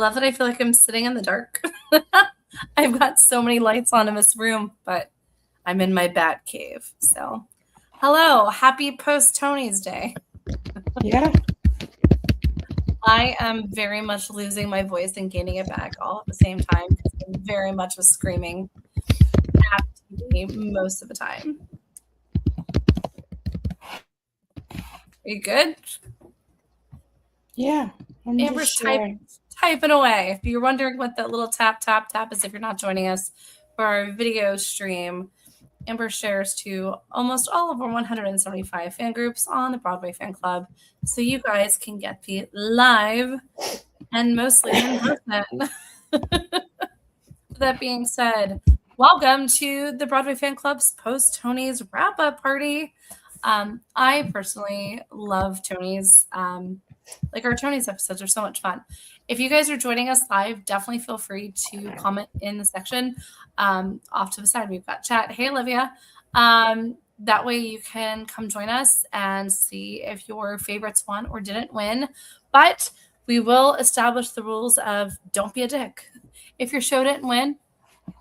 love that I feel like I'm sitting in the dark. I've got so many lights on in this room, but I'm in my bat cave. So, hello, happy post Tony's Day. Yeah. I am very much losing my voice and gaining it back all at the same time because I'm very much was screaming at TV most of the time. Are you good? Yeah. Amber's typing away. If you're wondering what that little tap, tap, tap is, if you're not joining us for our video stream, Amber shares to almost all of our 175 fan groups on the Broadway Fan Club, so you guys can get the live and mostly in person. That being said, welcome to the Broadway Fan Club's post Tony's wrap up party. I personally love Tony's. Like our Tony's episodes are so much fun. If you guys are joining us live, definitely feel free to comment in the section. Off to the side, we've got chat. Hey, Olivia. That way you can come join us and see if your favorites won or didn't win. But we will establish the rules of don't be a dick. If your show didn't win,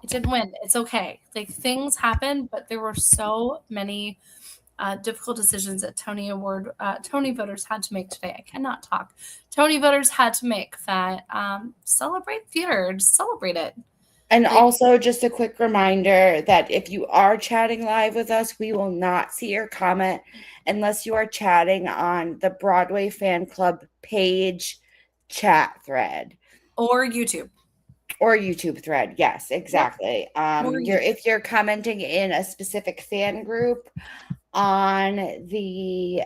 it didn't win. It's okay. Like things happen, but there were so many difficult decisions that Tony voters had to make today. I cannot talk. Tony voters had to make that celebrate theater, just celebrate it. And also just a quick reminder that if you are chatting live with us, we will not see your comment unless you are chatting on the Broadway Fan Club page chat thread. Or YouTube. Or YouTube thread. Yes, exactly. If you're commenting in a specific fan group on the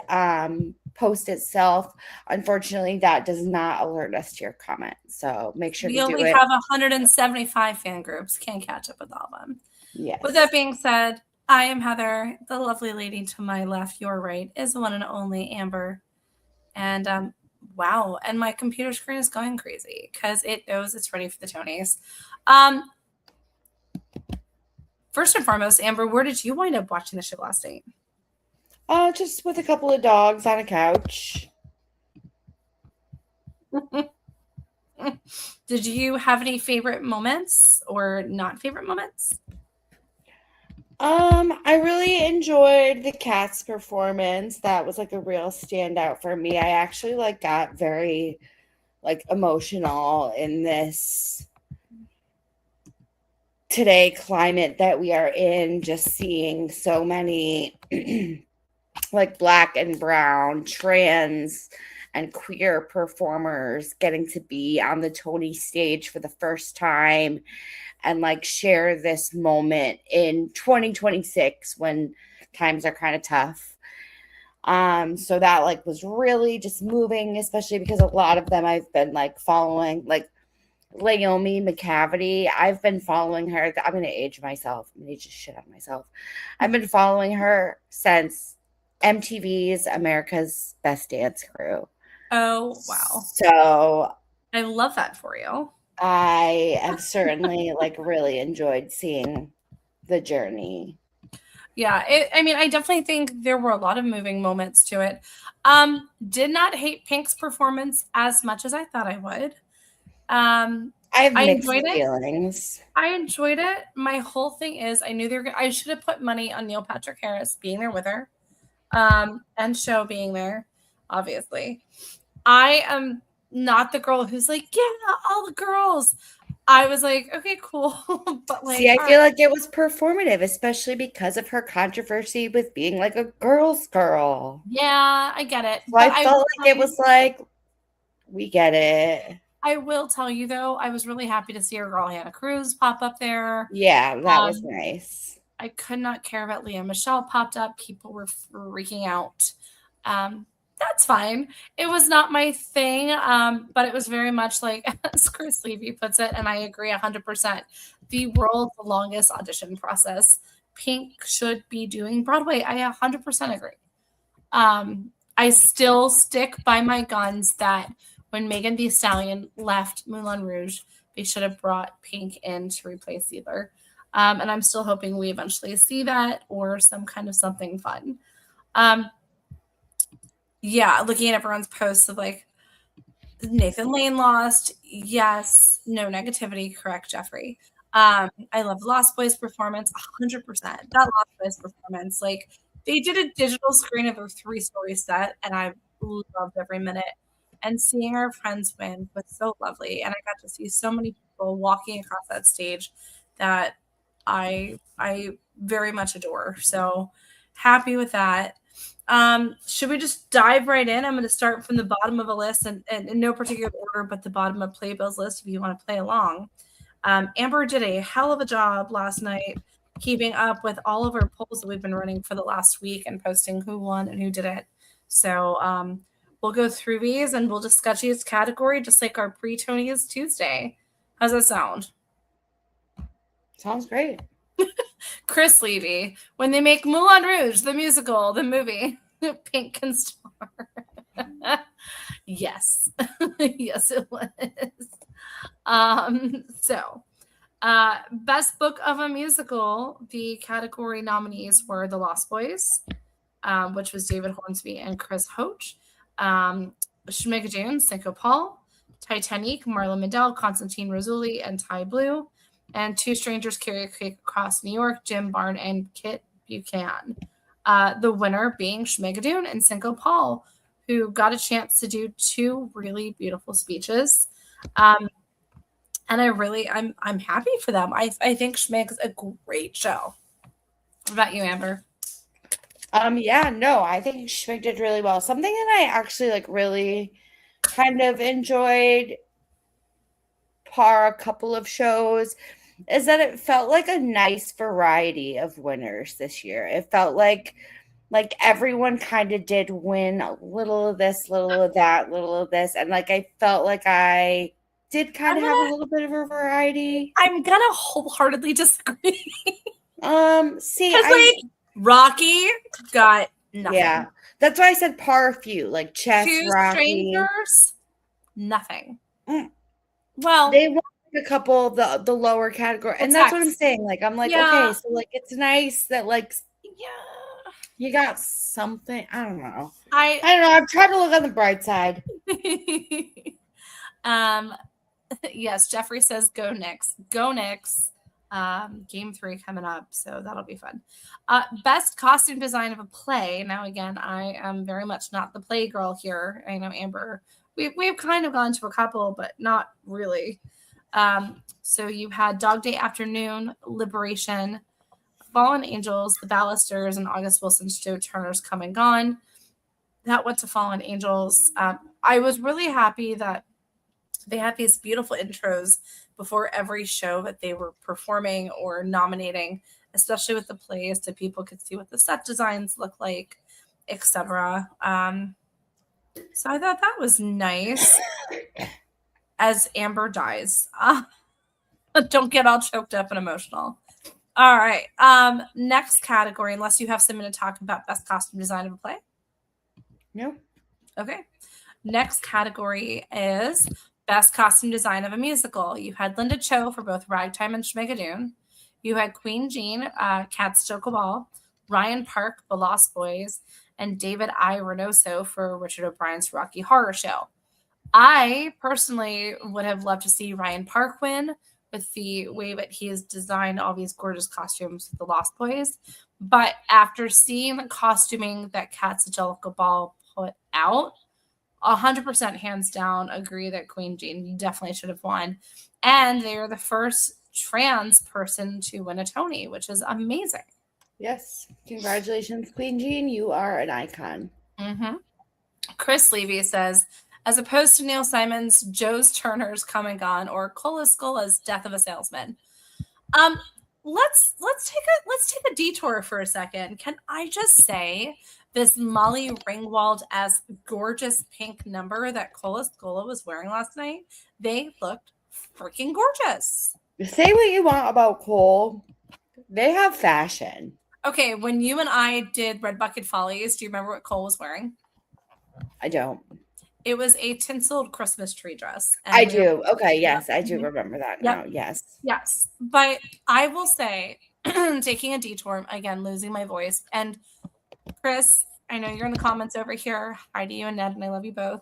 post itself, unfortunately that does not alert us to your comment, so make sure we only have 175 fan groups, can't catch up with all of them. Yes. With that being said, I am Heather. The lovely lady to my left, your right, is the one and only Amber. And wow, and my computer screen is going crazy because it knows it's ready for the Tonys. First and foremost, Amber, where did you wind up watching the show last night? Just with a couple of dogs on a couch. Did you have any favorite moments or not favorite moments? I really enjoyed the cat's performance. That was like a real standout for me. I actually got very emotional in this today climate that we are in, just seeing so many Black and brown, trans, and queer performers getting to be on the Tony stage for the first time and share this moment in 2026 when times are kind of tough. So that was really just moving, especially because a lot of them I've been following, Naomi McCavity. I've been following her. I'm going to age myself. I'm going to age the shit out of myself. I've been following her since MTV's America's Best Dance Crew. Oh, wow. So I love that for you. I have certainly really enjoyed seeing the journey. Yeah, I definitely think there were a lot of moving moments to it. Did not hate Pink's performance as much as I thought I would. I have mixed feelings. I enjoyed it. My whole thing is I knew I should have put money on Neil Patrick Harris being there with her. And show being there, obviously. I am not the girl who's yeah, all the girls. I was okay, cool. But see, I feel it was performative, especially because of her controversy with being a girl's girl. Yeah, I get it. So I felt it was we get it. I will tell you though, I was really happy to see our girl Hannah Cruz pop up there. Yeah, that was nice. I could not care about Leah Michelle popped up. People were freaking out. That's fine. It was not my thing, but it was very much as Chris Levy puts it, and I agree 100%. The world's longest audition process. Pink should be doing Broadway. I 100% agree. I still stick by my guns that when Megan Thee Stallion left Moulin Rouge, they should have brought Pink in to replace either. And I'm still hoping we eventually see that or some kind of something fun. Yeah, looking at everyone's posts of Nathan Lane lost. Yes. No negativity. Correct, Jeffrey. I love Lost Boys performance 100%. That Lost Boys performance, like they did a digital screen of their 3-story set, and I loved every minute. And seeing our friends win was so lovely, and I got to see so many people walking across that stage that I very much adore. So happy with that. Should we just dive right in? I'm going to start from the bottom of a list and in no particular order, but the bottom of Playbill's list if you want to play along. Amber did a hell of a job last night keeping up with all of our polls that we've been running for the last week and posting who won and who didn't. So we'll go through these and we'll discuss each category just like our pre-Tony's Tuesday. How's that sound? Sounds great. Chris Levy, when they make Moulin Rouge, the musical, the movie, Pink can star. Yes. Yes, it was. Best book of a musical, the category nominees were The Lost Boys, which was David Hornsby and Chris Hoach, Schmigadoon, Cinco Paul, Titanic, Marla Mandel, Constantine Rozzulli, and Ty Blue, and Two Strangers Carry a Cake Across New York, Jim Barn and Kit Buchanan. The winner being Schmigadoon and Cinco Paul, who got a chance to do two really beautiful speeches. And I'm happy for them. I think Schmig's a great show. What about you, Amber? Yeah, no, I think Schmig did really well. Something that I actually really kind of enjoyed a couple of shows is that it felt like a nice variety of winners this year. It felt like everyone kind of did win a little of this, little of that, little of this, and I felt like I did kind of have a little bit of a variety. I'm gonna wholeheartedly disagree. See, Rocky got nothing. Yeah, that's why I said par a few, like Chess, Two Rocky. Strangers, nothing. Well, they won a couple the lower category, and that's what I'm saying. I'm like, okay, so it's nice that you got something. I don't know. I don't know. I'm trying to look on the bright side. Yes, Jeffrey says go Knicks. Go Knicks. Game 3 coming up, so that'll be fun. Best costume design of a play. Now, again, I am very much not the play girl here. I know Amber. We've kind of gone to a couple, but not really. So you had Dog Day Afternoon, Liberation, Fallen Angels, The Ballisters, and August Wilson's Joe Turner's Come and Gone. That went to Fallen Angels. I was really happy that they had these beautiful intros before every show that they were performing or nominating, especially with the plays, so people could see what the set designs look like, etc. So I thought that was nice. As Amber dies. Don't get all choked up and emotional. All right. Next category, unless you have something to talk about best costume design of a play. No. Okay. Next category is best costume design of a musical. You had Linda Cho for both Ragtime and Schmigadoon. You had Queen Jean, Cat's Joke Ball, Ryan Park, The Lost Boys, and David I. Reynoso for Richard O'Brien's Rocky Horror Show. I personally would have loved to see Ryan Park win with the way that he has designed all these gorgeous costumes with the Lost Boys. But after seeing the costuming that Cat's Angelica Ball put out, 100% hands down agree that Queen Jean definitely should have won. And they are the first trans person to win a Tony, which is amazing. Yes. Congratulations, Queen Jean. You are an icon. Mm-hmm. Chris Levy says, as opposed to Neil Simon's Joe's Turner's Come and Gone or Cola Scola's Death of a Salesman. Let's take a detour for a second. Can I just say this Molly Ringwald as gorgeous pink number that Cola Scola was wearing last night? They looked freaking gorgeous. Say what you want about Cole. They have fashion. Okay, when you and I did Red Bucket Follies, do you remember what Cole was wearing? I don't. It was a tinseled Christmas tree dress. I do. Okay, yes, I do remember that now. Yes. Yes. But I will say, taking a detour, again, losing my voice. And Chris, I know you're in the comments over here. Hi to you and Ned, and I love you both.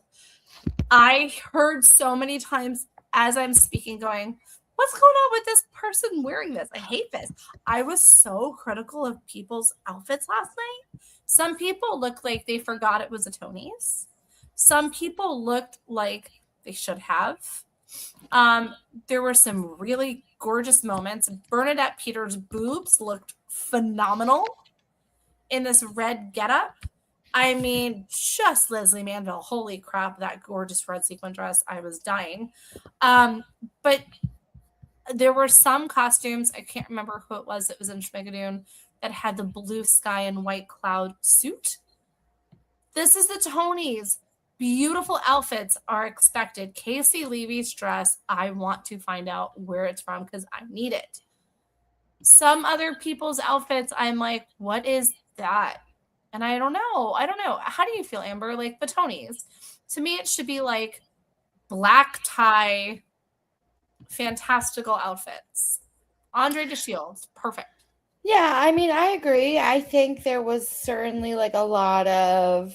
I heard so many times as I'm speaking going, what's going on with this person wearing this? I hate this. I was so critical of people's outfits last night. Some people looked like they forgot it was a Tony's. Some people looked like they should have. There were some really gorgeous moments. Bernadette Peters' boobs looked phenomenal in this red getup. I mean, just Leslie Manville. Holy crap, that gorgeous red sequin dress. I was dying. But there were some costumes, I can't remember who it was that was in Schmigadoon, that had the blue sky and white cloud suit. This is the Tonys. Beautiful outfits are expected. Casey Levy's dress, I want to find out where it's from because I need it. Some other people's outfits, I'm like, what is that? And I don't know. How do you feel, Amber? Like the Tonys. To me, it should be like black tie, fantastical outfits. Andre DeShields, perfect. Yeah, I mean, I agree. I think there was certainly like a lot of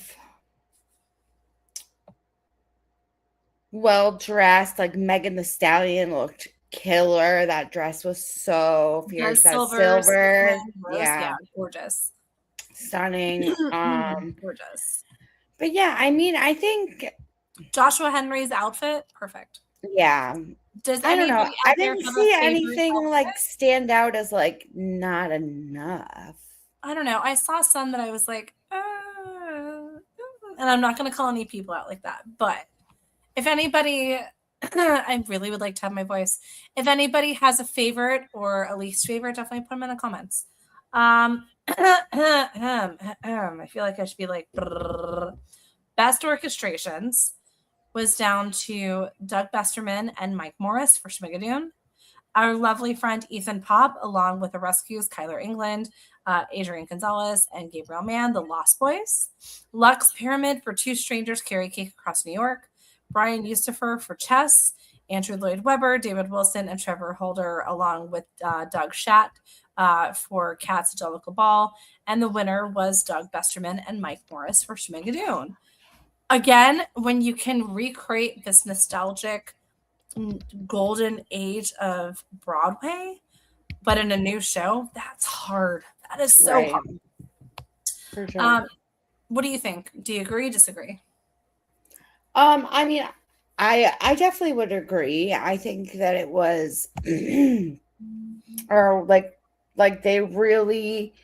well-dressed, like Megan Thee Stallion looked killer. That dress was so fierce. That silver. Yeah, gorgeous. Stunning. Gorgeous. But yeah, I mean, I think Joshua Henry's outfit, perfect. Yeah. I don't know. I didn't see anything outfit? Like stand out as like not enough. I don't know. I saw some that I was like, and I'm not going to call any people out like that. But if anybody, I really would like to have my voice. If anybody has a favorite or a least favorite, definitely put them in the comments. I feel like I should be like, best orchestrations was down to Doug Besterman and Mike Morris for Schmigadoon. Our lovely friend Ethan Pop, along with the Rescues, Kyler England, Adrian Gonzalez, and Gabriel Mann, the Lost Boys. Lux Pyramid for Two Strangers Carry Cake Across New York. Brian Yusufer for Chess. Andrew Lloyd Webber, David Wilson, and Trevor Holder, along with Doug Schatt for Cats Jellicle Ball. And the winner was Doug Besterman and Mike Morris for Schmigadoon. Again, when you can recreate this nostalgic golden age of Broadway, but in a new show, that's hard. That is so hard. For sure. What do you think? Do you agree, disagree? I mean, I definitely would agree. I think that it was or like they really,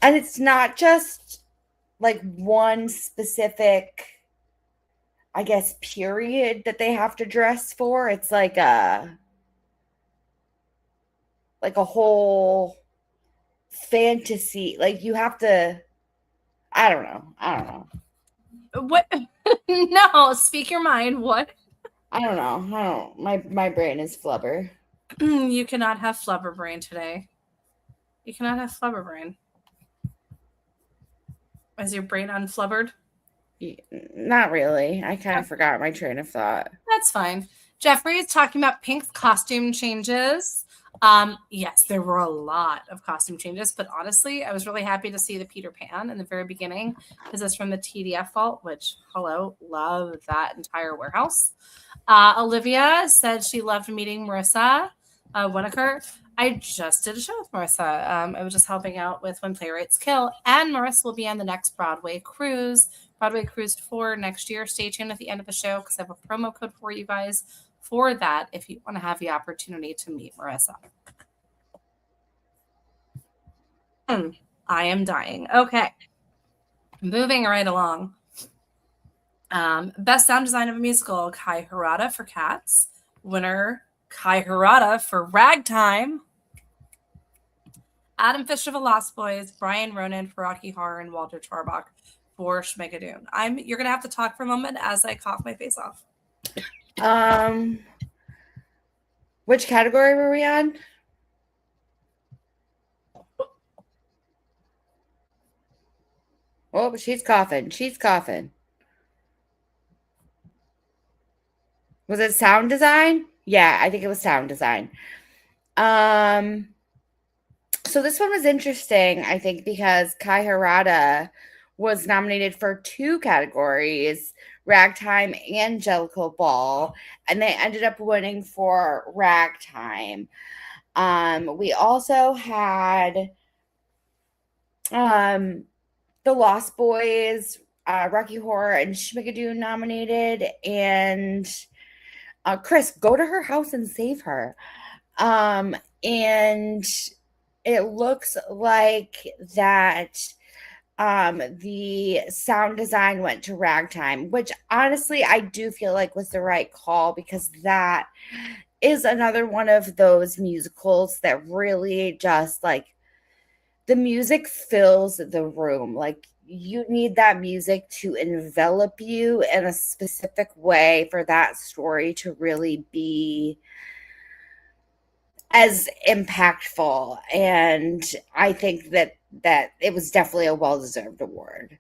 and it's not just like one specific, I guess, period that they have to dress for. It's like a whole fantasy. Like you have to, I don't know. What? No, speak your mind. What? I don't know. My brain is flubber. You cannot have flubber brain today. You cannot have flubber brain. Is your brain unflubbered? Not really. I kind of forgot my train of thought. That's fine. Jeffrey is talking about Pink's costume changes. Yes, there were a lot of costume changes, but honestly, I was really happy to see the Peter Pan in the very beginning because it's from the TDF vault, which, hello, love that entire warehouse. Olivia said she loved meeting Marissa Winokur. I just did a show with Marissa. I was just helping out with When Playwrights Kill, and Marissa will be on the next Broadway Cruise 4 next year. Stay tuned at the end of the show because I have a promo code for you guys for that if you want to have the opportunity to meet Marissa. I am dying. Okay. Moving right along. Best sound design of a musical, Kai Harada for Cats. Winner, Kai Harada for Ragtime. Adam Fisher for Lost Boys. Brian Ronan for Rocky Horror. And Walter Charbach for Schmigadoon. You're going to have to talk for a moment as I cough my face off. Which category were we on? Oh, she's coughing. Was it sound design? Yeah, I think it was sound design. So this one was interesting, I think, because Kai Harada was nominated for 2 categories, Ragtime and Jellicle Ball, and they ended up winning for Ragtime. We also had the Lost Boys, Rocky Horror, and Schmigadoon nominated, and Chris, go to her house and save her. And it looks like that the sound design went to Ragtime, which honestly I do feel like was the right call, because that is another one of those musicals that really just like the music fills the room. Like you need that music to envelop you in a specific way for that story to really be as impactful. And I think that it was definitely a well-deserved award.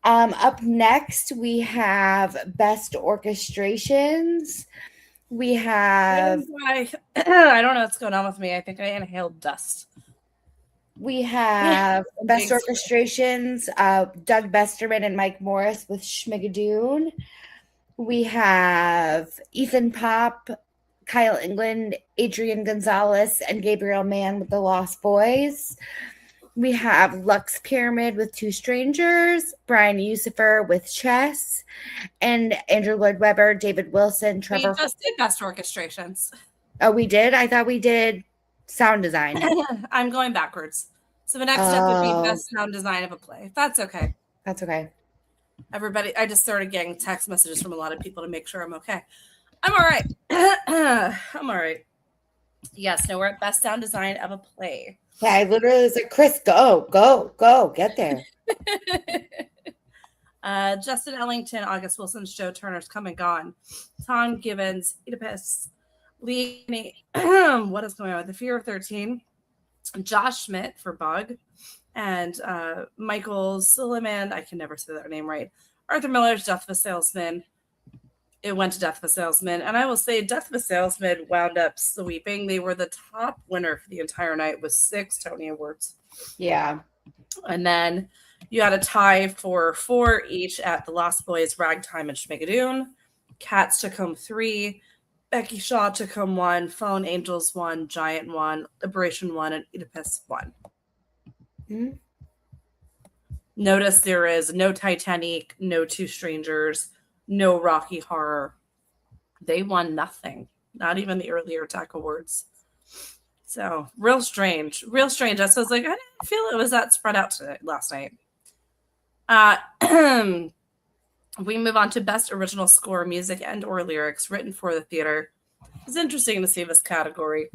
Up next we have best orchestrations. We have I don't know what's going on with me. I think I inhaled dust. We have best orchestrations, Doug Besterman and Mike Morris with Schmigadoon. We have Ethan Pop, Kyle England, Adrian Gonzalez, and Gabriel Mann with The Lost Boys. We have Lux Pyramid with Two Strangers, Brian Yusufer with Chess, and Andrew Lloyd Webber, David Wilson, Trevor. We just did best orchestrations. Oh, we did? I thought we did sound design. I'm going backwards. So the next step would be best sound design of a play. That's okay. That's okay. Everybody, I just started getting text messages from a lot of people to make sure I'm okay. I'm all right. I'm all right. Yes, no, we're at best sound design of a play. Yeah, I literally was like, Chris, go, get there. Justin Ellington, August Wilson's Joe Turner's Come and Gone, Tom Gibbons, Oedipus, Lee, what is going on with The Fear of 13, Josh Schmidt for Bug, and Michael Silliman, I can never say that name right, Arthur Miller's Death of a Salesman. It went to Death of a Salesman, and I will say Death of a Salesman wound up sweeping. They were the top winner for the entire night with 6 Tony Awards. Yeah. And then you had a tie for 4 each at The Lost Boys, Ragtime, and Schmigadoon. Cats took home 3. Becky Shaw took home 1. Fallen Angels 1. Giant 1. Liberation 1. And Oedipus 1. Mm-hmm. Notice there is no Titanic, no Two Strangers, no Rocky Horror. They won nothing. Not even the earlier Attack Awards. So real strange. Real strange. I was like, I didn't feel it was that spread out last night. We move on to best original score, music, and or lyrics written for the theater. It's interesting to see this category.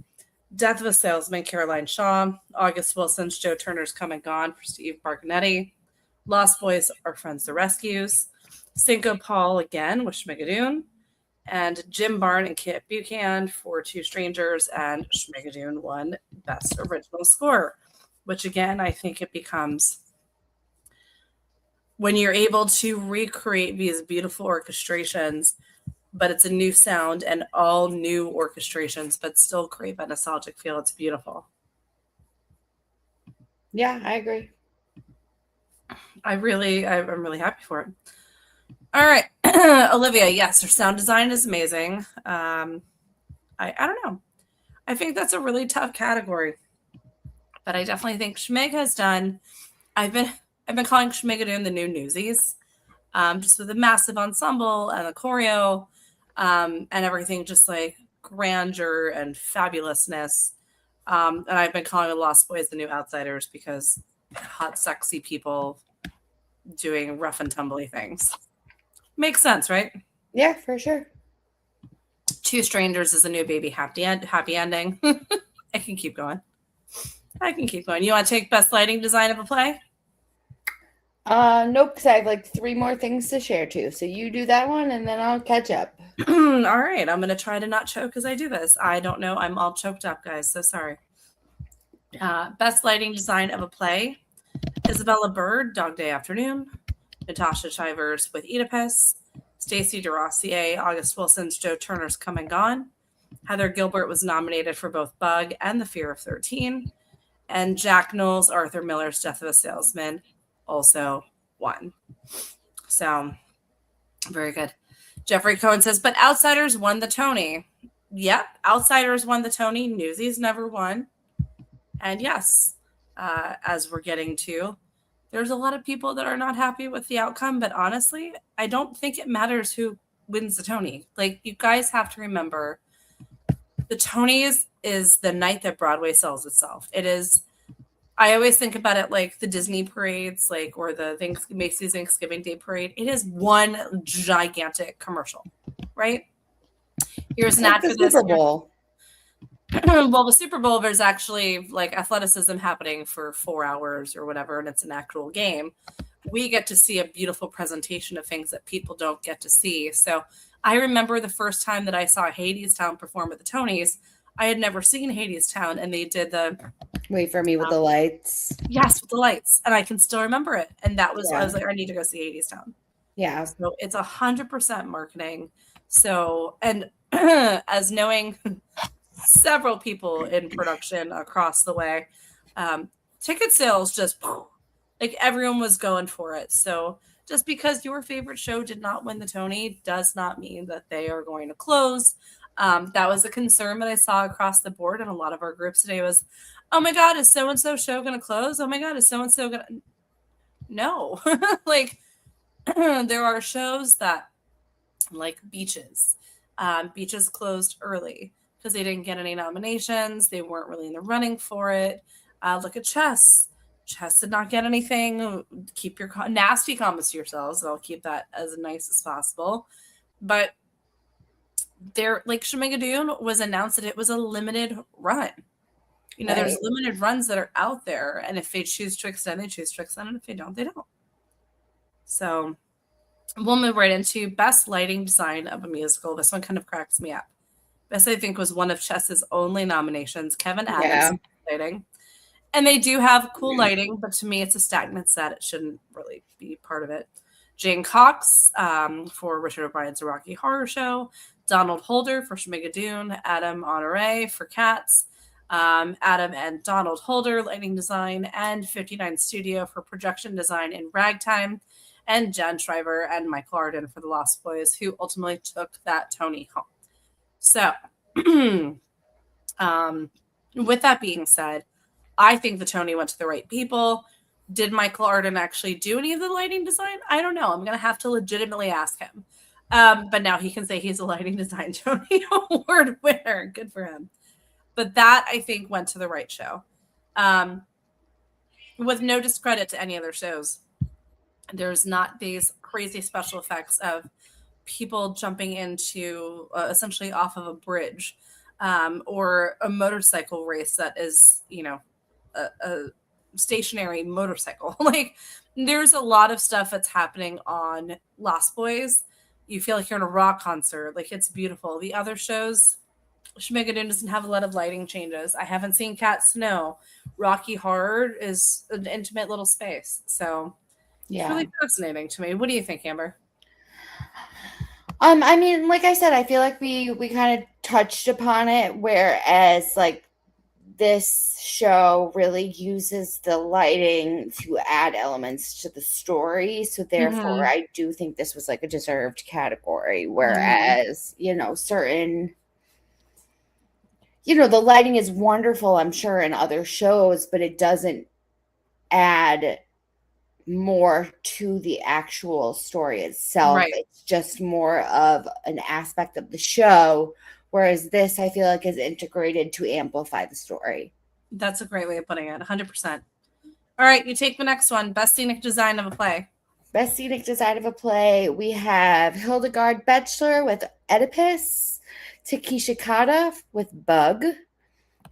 Death of a Salesman, Caroline Shaw. August Wilson's Joe Turner's Come and Gone for Steve Barcanetti. Lost Boys, Our Friends the Rescues. Cinco Paul again with Schmigadoon. And Jim Barn and Kit Buchanan for Two Strangers, and Schmigadoon won Best Original Score, which again, I think it becomes when you're able to recreate these beautiful orchestrations, but it's a new sound and all new orchestrations, but still create that nostalgic feel. It's beautiful. Yeah, I agree. I'm really happy for it. All right, Olivia. Yes, her sound design is amazing. I don't know. I think that's a really tough category, but I definitely think Schmig has done. I've been calling Schmigadoon the new Newsies, just with a massive ensemble and a choreo, and everything just like grandeur and fabulousness. And I've been calling the Lost Boys the new Outsiders because hot, sexy people doing rough and tumbly things. Makes sense, right? Yeah, for sure. Two Strangers is a new baby happy ending. I can keep going. You want to take best lighting design of a play? Nope, because I have like 3 more things to share too. So you do that one and then I'll catch up. All right. I'm going to try to not choke as I do this. I don't know. I'm all choked up, guys. So sorry. Best lighting design of a play. Isabella Bird, Dog Day Afternoon. Natasha Chivers with Oedipus. Stacey DeRossier, August Wilson's Joe Turner's Come and Gone. Heather Gilbert was nominated for both Bug and The Fear of 13. And Jack Knowles, Arthur Miller's Death of a Salesman. also won. So very good. Jeffrey Cohen says, but Outsiders won the Tony. Yep, Outsiders won the Tony. Newsies never won. And yes, as we're getting to, there's a lot of people that are not happy with the outcome. But honestly, I don't think it matters who wins the Tony. Like, you guys have to remember, the Tonys is the night that Broadway sells itself. It is. I always think about it like the Disney parades, like, or the Macy's Thanksgiving Day parade. It is one gigantic commercial, right? Here's an ad for this. Super Bowl. Well, the Super Bowl, there's actually like athleticism happening for 4 hours or whatever, and it's an actual game. We get to see a beautiful presentation of things that people don't get to see. So I remember the first time that I saw Hadestown perform at the Tonys. I had never seen Hadestown, and they did the Wait for Me with the Lights. Yes, with the lights, and I can still remember it. And that was I was like, I need to go see Hadestown. Yeah. So it's 100% marketing. So, and as knowing several people in production across the way, ticket sales just like everyone was going for it. So just because your favorite show did not win the Tony does not mean that they are going to close. That was a concern that I saw across the board in a lot of our groups today was, oh my God, is so-and-so show going to close? Oh my God, is so-and-so going to... No. Like, there are shows that, like Beaches. Beaches closed early because they didn't get any nominations. They weren't really in the running for it. Look at Chess. Chess did not get anything. Keep your nasty comments to yourselves. I'll keep that as nice as possible. But there, like Shmigadoon was announced that it was a limited run. You know, there's limited runs that are out there. And if they choose to extend, they choose to extend. And if they don't, they don't. So we'll move right into best lighting design of a musical. This one kind of cracks me up. This, I think, was one of Chess's only nominations. Kevin Adams lighting. And they do have cool lighting, but to me, it's a stagnant set. It shouldn't really be part of it. Jane Cox for Richard O'Brien's Rocky Horror Show. Donald Holder for Shmigadoon. Adam Honore for Cats. Adam and Donald Holder, lighting design. And 59 Studio for projection design in Ragtime. And Jen Shriver and Michael Arden for The Lost Boys, who ultimately took that Tony home. So, with that being said, I think the Tony went to the right people. Did Michael Arden actually do any of the lighting design? I don't know. I'm going to have to legitimately ask him. But now he can say he's a lighting design Tony Award winner. Good for him. But that, I think, went to the right show. With no discredit to any other shows. There's not these crazy special effects of people jumping into essentially off of a bridge or a motorcycle race that is, you know, a stationary motorcycle. Like, there's a lot of stuff that's happening on Lost Boys. You feel like you're in a rock concert. Like, it's beautiful. The other shows, Shmigadoon doesn't have a lot of lighting changes. I haven't seen Cat Snow. Rocky Horror is an intimate little space. So it's really fascinating to me. What do you think, Amber? I mean, like I said, I feel like we kind of touched upon it, whereas like this show really uses the lighting to add elements to the story. So therefore, I do think this was like a deserved category. Whereas, you know, certain, you know, the lighting is wonderful, I'm sure, in other shows, but it doesn't add more to the actual story itself. Right. It's just more of an aspect of the show. Whereas this, I feel like, is integrated to amplify the story. That's a great way of putting it. 100%. All right, you take the next one. Best scenic design of a play. Best scenic design of a play. We have Hildegard Bachelor with Oedipus, Takesha Kata with Bug,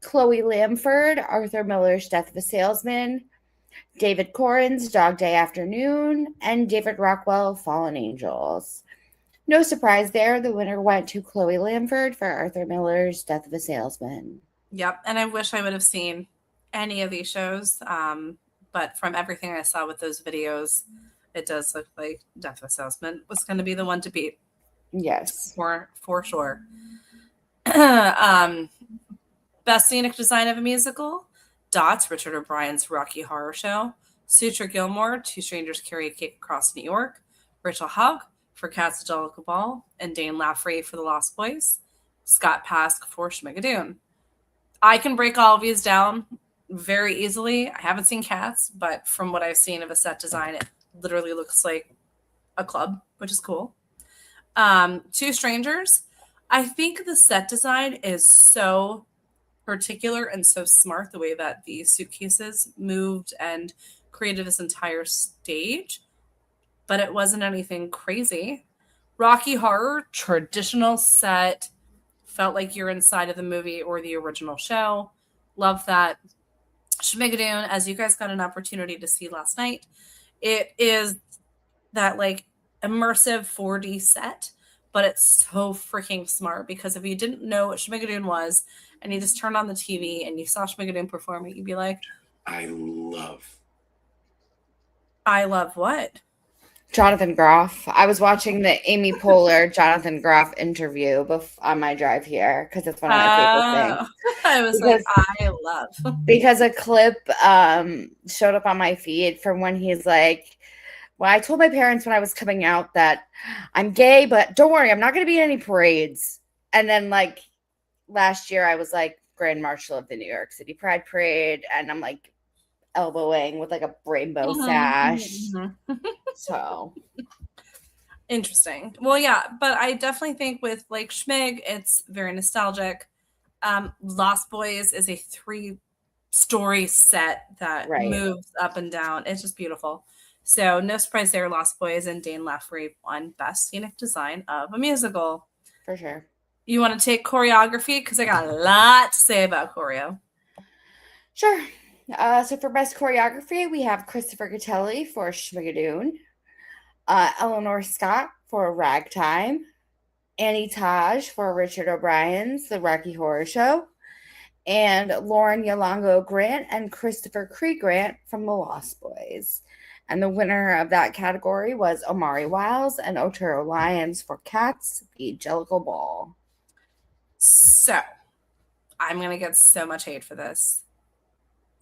Chloe Lamford, Arthur Miller's Death of a Salesman, David Corran's Dog Day Afternoon, and David Rockwell, Fallen Angels. No surprise there. The winner went to Chloe Lamford for Arthur Miller's Death of a Salesman. Yep, and I wish I would have seen any of these shows, but from everything I saw with those videos, it does look like Death of a Salesman was going to be the one to beat. Yes. For sure. Best scenic design of a musical, Dots, Richard O'Brien's Rocky Horror Show. Sutra Gilmore, Two Strangers Carry a Cake Across New York, Rachel Hogg for Cat's Jellicle Ball, and Dane Laffrey for The Lost Boys, Scott Pask for Schmigadoon. I can break all of these down very easily. I haven't seen Cats, but from what I've seen of a set design, it literally looks like a club, which is cool. Two Strangers, I think the set design is so particular and so smart, the way that the suitcases moved and created this entire stage, but it wasn't anything crazy. Rocky Horror, traditional set, felt like you're inside of the movie or the original show. Love that. Schmigadoon, as you guys got an opportunity to see last night, it is that like immersive 4D set, but it's so freaking smart, because if you didn't know what Schmigadoon was and you just turned on the TV and you saw Schmigadoon performing, you'd be like, I love what? Jonathan Groff. I was watching the Amy Poehler Jonathan Groff interview on my drive here because it's one of my favorite things. I was I love. Because a clip showed up on my feed from when he's like, well, I told my parents when I was coming out that I'm gay, but don't worry, I'm not going to be in any parades. And then like last year I was like Grand Marshal of the New York City Pride Parade, and I'm like elbowing with like a rainbow sash. So interesting. Well, yeah, but I definitely think with like Schmig, it's very nostalgic. Lost Boys is a 3-story set that moves up and down. It's just beautiful. So no surprise there, Lost Boys and Dane Laffrey won Best Scenic Design of a Musical. For sure. You want to take choreography? Because I got a lot to say about choreo. Sure. So for Best Choreography, we have Christopher Gattelli for Schmigadoon, Eleanor Scott for Ragtime, Annie Taj for Richard O'Brien's The Rocky Horror Show, and Lauren Yolongo Grant and Christopher Cree Grant from The Lost Boys. And the winner of that category was Omari Wiles and Otero Lyons for Cats, The Jellicle Ball. So, I'm going to get so much hate for this.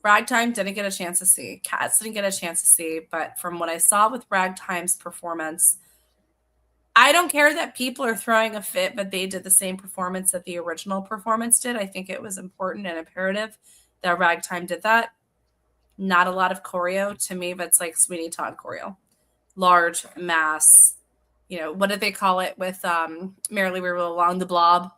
Ragtime didn't get a chance to see. Cats didn't get a chance to see. But from what I saw with Ragtime's performance, I don't care that people are throwing a fit, but they did the same performance that the original performance did. I think it was important and imperative that Ragtime did that. Not a lot of choreo to me, but it's like Sweeney Todd choreo. Large mass, you know, what did they call it with Merrily We Roll Along, the blob?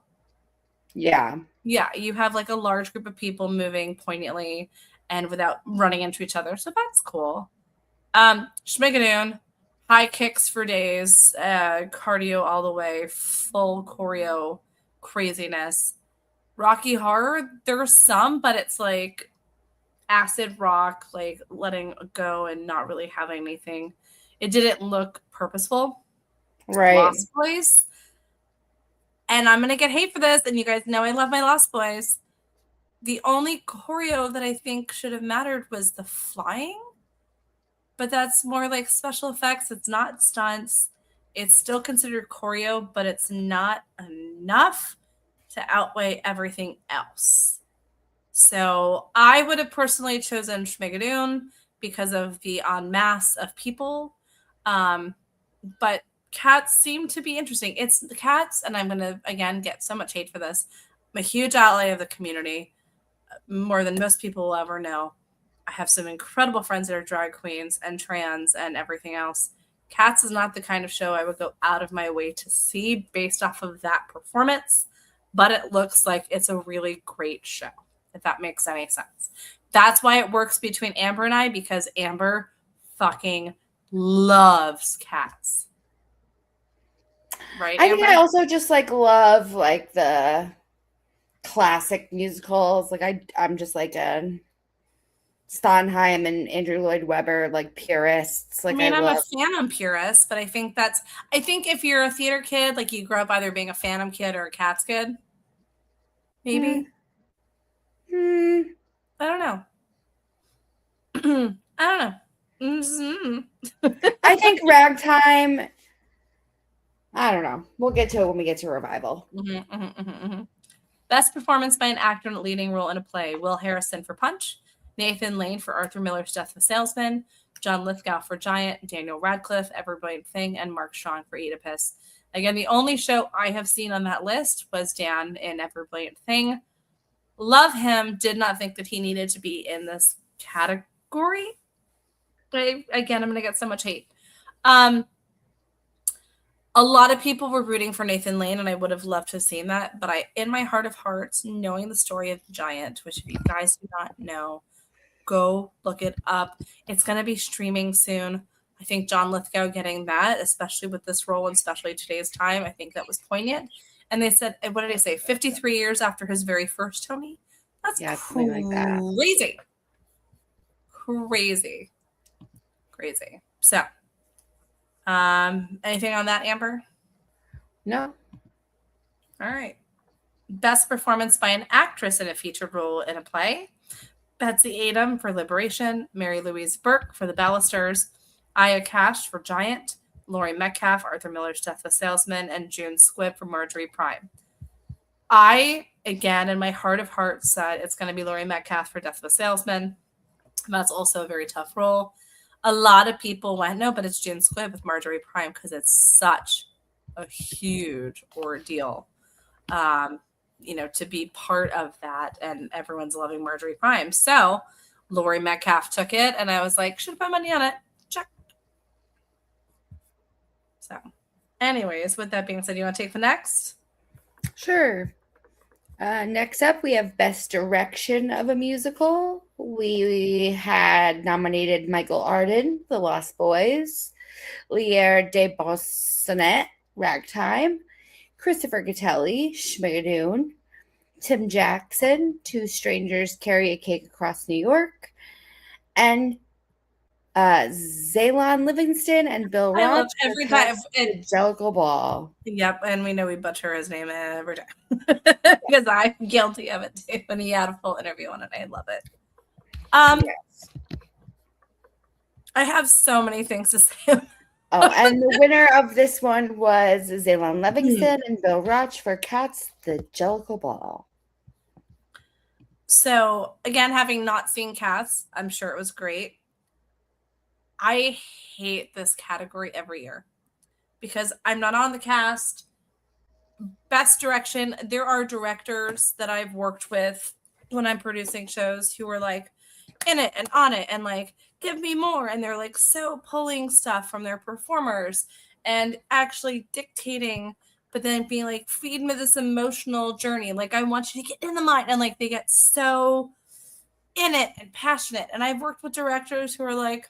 Yeah. Yeah, you have like a large group of people moving poignantly and without running into each other. So that's cool. Schmigadoon, high kicks for days, cardio all the way, full choreo craziness. Rocky Horror, there's some, but it's like acid rock, like letting go and not really having anything. It didn't look purposeful. Right. Lost Boys. And I'm going to get hate for this, and you guys know I love my Lost Boys. The only choreo that I think should have mattered was the flying. But that's more like special effects. It's not stunts. It's still considered choreo, but it's not enough to outweigh everything else. So I would have personally chosen Schmigadoon because of the en masse of people. But Cats seem to be interesting. It's the Cats, and I'm going to, again, get so much hate for this. I'm a huge ally of the community, more than most people will ever know. I have some incredible friends that are drag queens and trans and everything else. Cats is not the kind of show I would go out of my way to see based off of that performance, but it looks like it's a really great show, if that makes any sense. That's why it works between Amber and I, because Amber fucking loves Cats. Right? I think I also just like love like the classic musicals. Like I'm just like a Sondheim and Andrew Lloyd Webber like purists. Like I'm a Phantom purist, but I think if you're a theater kid, like you grow up either being a Phantom kid or a Cats kid, maybe. I don't know. I don't know. I think Ragtime. I don't know. We'll get to it when we get to Revival. Best performance by an actor in a leading role in a play: Will Harrison for Punch, Nathan Lane for Arthur Miller's Death of a Salesman, John Lithgow for Giant, Daniel Radcliffe, Ever Brilliant Thing, and Mark Strong for Oedipus. Again, the only show I have seen on that list was Dan in Ever Brilliant Thing. Love him. Did not think that he needed to be in this category. But again, I'm going to get so much hate. A lot of people were rooting for Nathan Lane, and I would have loved to have seen that. But in my heart of hearts, knowing the story of Giant, which if you guys do not know, go look it up. It's going to be streaming soon. I think John Lithgow getting that, especially with this role, and especially today's time, I think that was poignant. And they said, what did I say? 53 years after his very first Tony? That's crazy. Like that. Crazy. So, anything on that, Amber? No. All right. Best performance by an actress in a featured role in a play. Betsy Adam for Liberation, Mary Louise Burke for The Ballisters, Aya Cash for Giant, Laurie Metcalf, Arthur Miller's Death of a Salesman, and June Squibb for Marjorie Prime. I, again, in my heart of hearts, said it's going to be Laurie Metcalf for Death of a Salesman. That's also a very tough role. A lot of people went, no, but it's June Squibb with Marjorie Prime because it's such a huge ordeal, to be part of that. And everyone's loving Marjorie Prime. So Laurie Metcalf took it, and I was like, should have put money on it. Check. So anyways, with that being said, you want to take the next? Sure. Next up, we have Best Direction of a Musical. We had nominated Michael Arden, The Lost Boys, Lier de Bossonet, Ragtime, Christopher Gattelli, Schmigadoon, Tim Jackson, Two Strangers Carry a Cake Across New York, and Zaylon Livingston and Bill Roth. I love every time. Angelical Ball. Yep, and we know we butcher his name every time because I'm guilty of it too. And he had a full interview on it. I love it. Yes. I have so many things to say. And the winner of this one was Zaylon Livingston and Bill Roth for Cats, the Jellicle Ball. So, again, having not seen Cats, I'm sure it was great. I hate this category every year because I'm not on the cast. Best direction. There are directors that I've worked with when I'm producing shows who are like in it and on it and like, give me more. And they're like so pulling stuff from their performers and actually dictating, but then being like, feed me this emotional journey. Like, I want you to get in the mind. And like, they get so in it and passionate. And I've worked with directors who are like,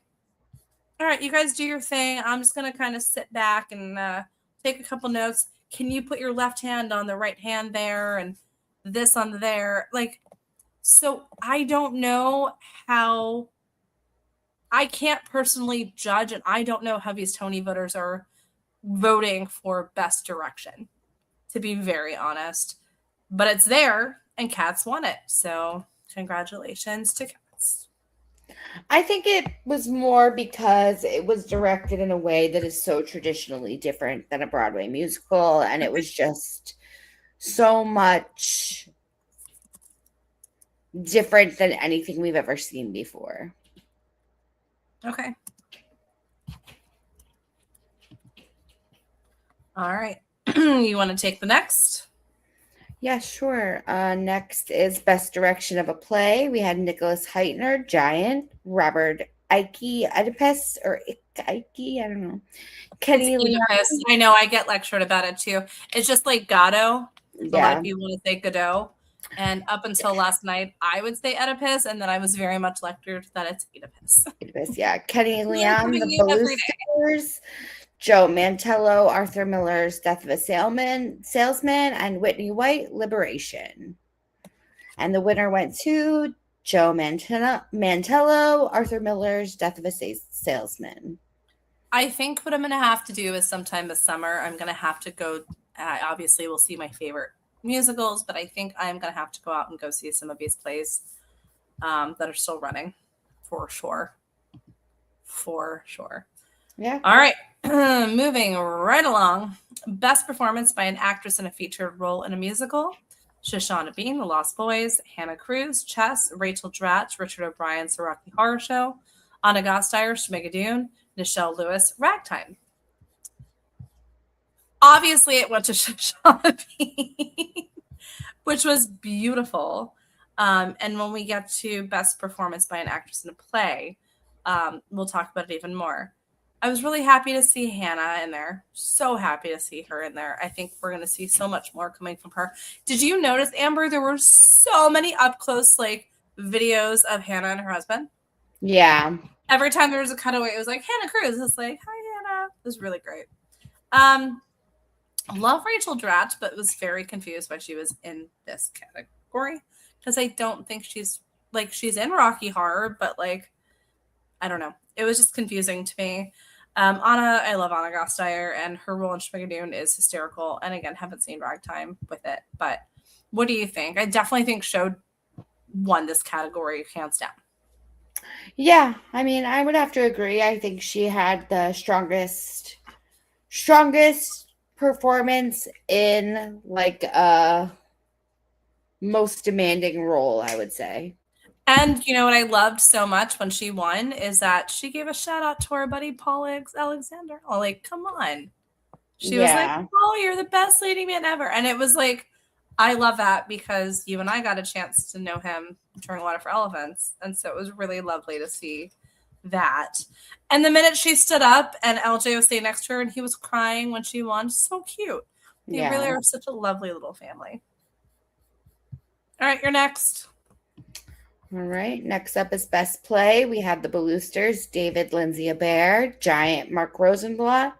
all right, you guys do your thing. I'm just going to kind of sit back and take a couple notes. Can you put your left hand on the right hand there and this on there? Like, so I don't know how, I can't personally judge, and I don't know how these Tony voters are voting for Best Direction, to be very honest. But it's there, and Cats won it. So congratulations to Cats. I think it was more because it was directed in a way that is so traditionally different than a Broadway musical, and it was just so much different than anything we've ever seen before. Okay. All right. You want to take the next? Yeah, sure. Next is Best Direction of a Play. We had Nicholas Heitner, Giant, Robert Icke, Oedipus, or Icke, I don't know. Kenny Leon. I know, I get lectured about it too. It's just like Godot. Yeah. A lot of people want to say Godot. And up until last night, I would say Oedipus, and then I was very much lectured that it's Oedipus. Oedipus, yeah. Kenny Leon, The Boosters, Joe Mantello, Arthur Miller's Death of a Salesman, and Whitney White, Liberation. And the winner went to Joe Mantello, Arthur Miller's Death of a Salesman. I think what I'm going to have to do is sometime this summer, I'm going to have to go, obviously we'll see my favorite musicals, but I think I'm going to have to go out and go see some of these plays that are still running for sure. Yeah. All right. Moving right along. Best performance by an actress in a featured role in a musical. Shoshana Bean, The Lost Boys, Hannah Cruz, Chess, Rachel Dratch, Richard O'Brien's The Rocky Horror Show, Anna Gasteyer, Schmigadoon, Nichelle Lewis, Ragtime. Obviously, it went to Shoshana Bean, which was beautiful. And when we get to Best Performance by an Actress in a Play, we'll talk about it even more. I was really happy to see Hannah in there. So happy to see her in there. I think we're going to see so much more coming from her. Did you notice, Amber, there were so many up close videos of Hannah and her husband? Yeah. Every time there was a cutaway, it was like Hannah Cruz. It's like, hi, Hannah. It was really great. Love Rachel Dratch, but was very confused why she was in this category. Because I don't think she's in Rocky Horror, but I don't know. It was just confusing to me. I love Anna Gasteyer, and her role in Schmigadoon is hysterical. And again, haven't seen Ragtime with it. But what do you think? I definitely think Show won this category hands down. Yeah, I mean, I would have to agree. I think she had the strongest performance in a most demanding role, I would say. And you know what I loved so much when she won is that she gave a shout out to our buddy Paul Alexander. Come on. She was like, oh, you're the best leading man ever. And it was I love that because you and I got a chance to know him during Water for Elephants. And so it was really lovely to see that. And the minute she stood up and LJ was sitting next to her and he was crying when she won, so cute. They really are such a lovely little family. All right, you're next. All right, next up is Best Play. We have The Balloosters, David Lindsay Abaire, Giant, Mark Rosenblatt,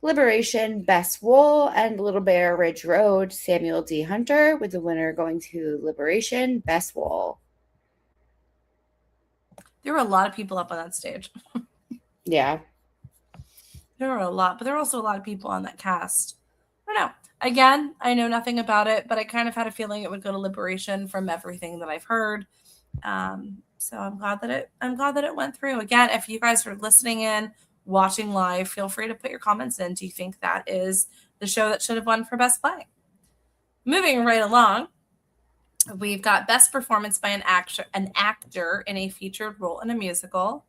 Liberation, Best Wool, and Little Bear Ridge Road, Samuel D. Hunter, with the winner going to Liberation, Best Wool. There were a lot of people up on that stage. Yeah. There were a lot, but there were also a lot of people on that cast. I don't know. Again, I know nothing about it, but I kind of had a feeling it would go to Liberation from everything that I've heard. So I'm glad that it went through. Again, if you guys are listening in, watching live, feel free to put your comments in. Do you think that is the show that should have won for Best Play? Moving right along, we've got Best Performance by an actor in a featured role in a musical.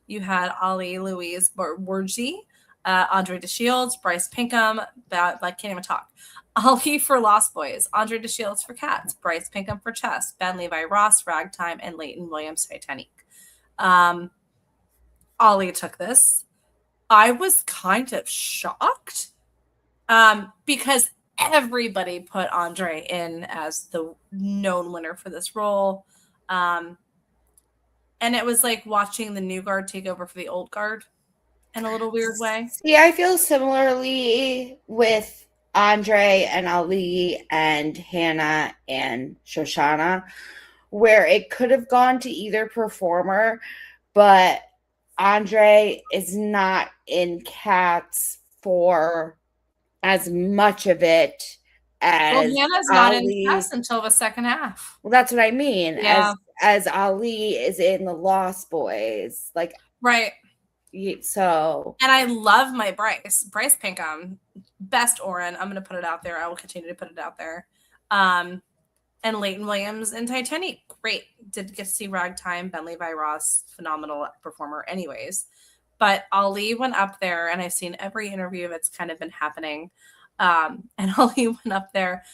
You had Ali Louise Borgi, Andre DeShields, Bryce Pinkham, I can't even talk. Ali for Lost Boys, Andre DeShields for Cats, Bryce Pinkham for Chess, Ben Levi Ross, Ragtime, and Leighton Williams, Titanic. Ali took this. I was kind of shocked because everybody put Andre in as the known winner for this role. And it was like watching the new guard take over for the old guard in a little weird way. Yeah, I feel similarly with Andre and Ali and Hannah and Shoshana, where it could have gone to either performer, but Andre is not in Cats for as much of it as Hannah's not in Cats until the second half. Well, that's what I mean. Yeah. As Ali is in the Lost Boys, right. So, and I love my Bryce Pinkham, best Oren. I'm going to put it out there. I will continue to put it out there. And Leighton Williams in Titanic, great. Did get to see Ragtime, Ben Levi Ross, phenomenal performer anyways. But Ali went up there, and I've seen every interview that's kind of been happening. And Ali went up there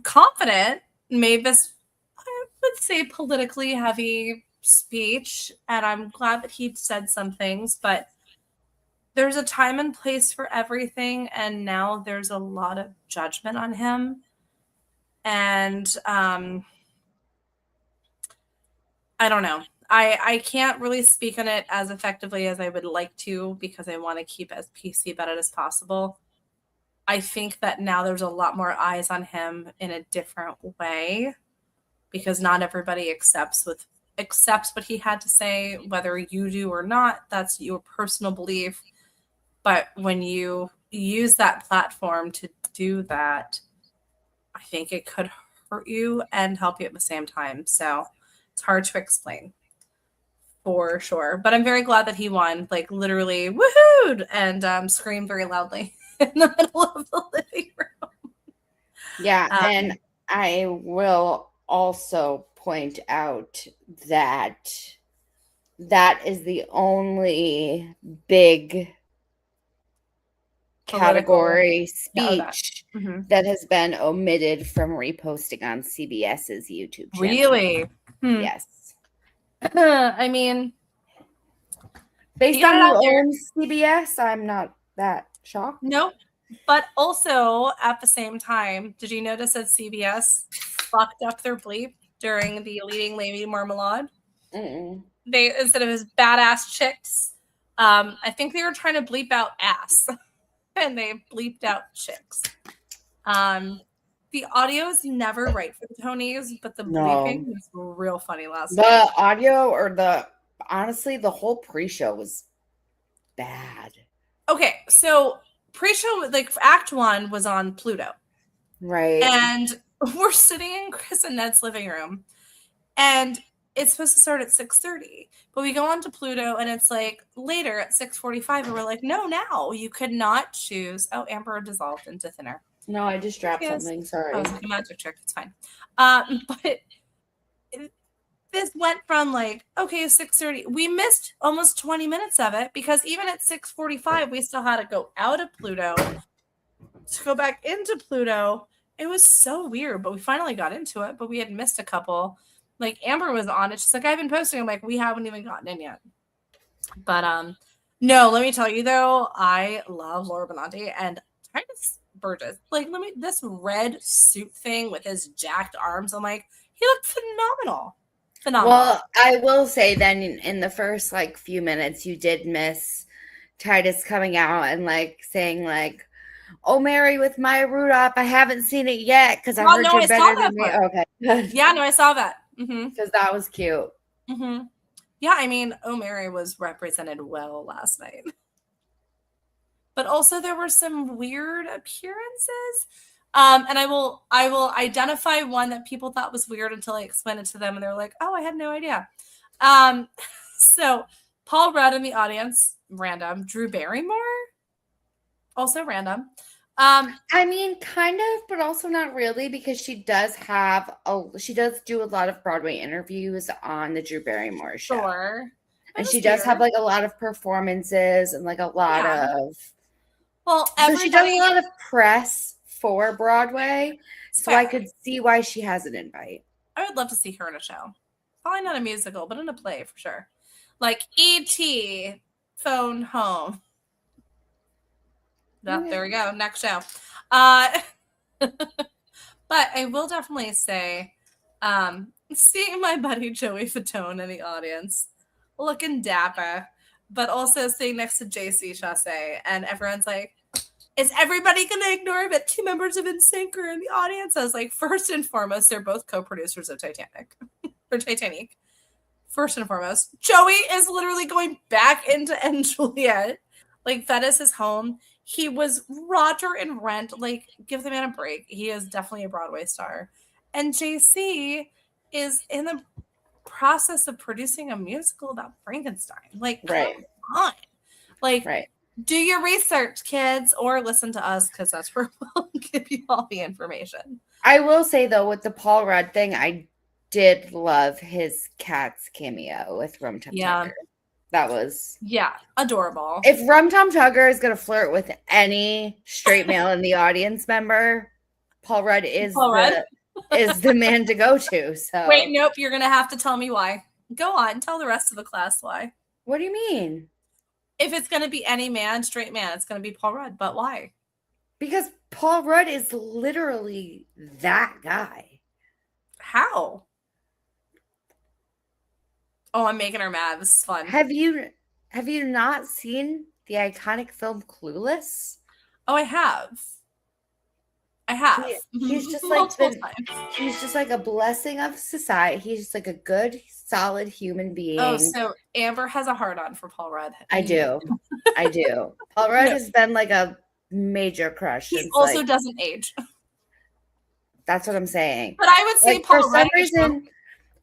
confident, made this, I would say, politically heavy speech, and I'm glad that he said some things, but there's a time and place for everything, and now there's a lot of judgment on him. And I don't know. I can't really speak on it as effectively as I would like to because I want to keep as PC about it as possible. I think that now there's a lot more eyes on him in a different way because not everybody accepts what he had to say, whether you do or not. That's your personal belief. But when you use that platform to do that, I think it could hurt you and help you at the same time. So it's hard to explain for sure. But I'm very glad that he won, literally woohooed and screamed very loudly in the middle of the living room. Yeah. And I will also point out that that is the only big category speech that has been omitted from reposting on CBS's YouTube channel. Really? Yes. I mean, based on who owns CBS, I'm not that shocked. Nope. But also, at the same time, did you notice that CBS fucked up their bleep during the Leading Lady Marmalade? They, instead of his badass chicks, I think they were trying to bleep out ass, and they bleeped out chicks. The audio is never right for the Tonys, but the bleeping was real funny last night. The audio, or honestly, the whole pre-show was bad. Okay, so pre-show, like Act 1 was on Pluto. Right. And we're sitting in Chris and Ned's living room, and it's supposed to start at 6:30, but we go on to Pluto and it's like later at 6:45, and we're like, no, now you could not choose. Oh, Amber dissolved into thinner. No, I just dropped something. Sorry. Oh, it was like a magic trick. It's fine. But this went from like, okay, 6:30. We missed almost 20 minutes of it because even at 6:45, we still had to go out of Pluto to go back into Pluto. It was so weird, but we finally got into it, but we had missed a couple. Like Amber was on it. She's like, I've been posting. I'm like, we haven't even gotten in yet. But no, let me tell you though, I love Laura Benanti and Titus Burgess. Like, this red suit thing with his jacked arms. I'm like, he looked phenomenal. Well, I will say then in the first like few minutes, you did miss Titus coming out and like saying like, "Oh, Mary with Maya Rudolph, I haven't seen it yet because I heard you're better than me." Okay. Yeah, no, I saw that. Because that was cute. Yeah, I mean, Oh Mary was represented well last night. But also there were some weird appearances. And I will identify one that people thought was weird until I explained it to them, and they're like, "Oh, I had no idea." So Paul Rudd in the audience, random. Drew Barrymore, also random. I mean, kind of, but also not really, because she does do a lot of Broadway interviews on the Drew Barrymore show. Sure. And she does have like a lot of performances and like a lot of. Well, so she does a lot of press for Broadway, so I could see why she has an invite. I would love to see her in a show. Probably not a musical, but in a play for sure. Like E.T. Phone Home. There we go. Next show. But I will definitely say, seeing my buddy Joey Fatone in the audience, looking dapper, but also sitting next to JC Chasez, and everyone's like, is everybody going to ignore that two members of NSYNC are in the audience? I was like, first and foremost, they're both co-producers of Titanic. Or Titanic. First and foremost. Joey is literally going back into & Juliet. Like, that is his home. He was Roger in Rent. Like, give the man a break. He is definitely a Broadway star. And JC is in the process of producing a musical about Frankenstein. Like, come on. Like, do your research, kids, or listen to us, because that's where we'll give you all the information. I will say, though, with the Paul Rudd thing, I did love his Cats cameo with Rum Tum Tugger. That was adorable. If Rum Tum Tugger is going to flirt with any straight male in the audience member, Paul Rudd is the man to go to. So wait, nope, you're going to have to tell me why. Go on, tell the rest of the class why. What do you mean? If it's going to be any man, straight man, it's going to be Paul Rudd. But why? Because Paul Rudd is literally that guy. How? Oh, I'm making her mad. This is fun. Have you not seen the iconic film Clueless? Oh, I have. He's just like a blessing of society. He's just like a good, solid human being. Oh, so Amber has a hard on for Paul Rudd. I do. Paul Rudd has been like a major crush. He also doesn't age. That's what I'm saying. But I would say like, Paul Rudd.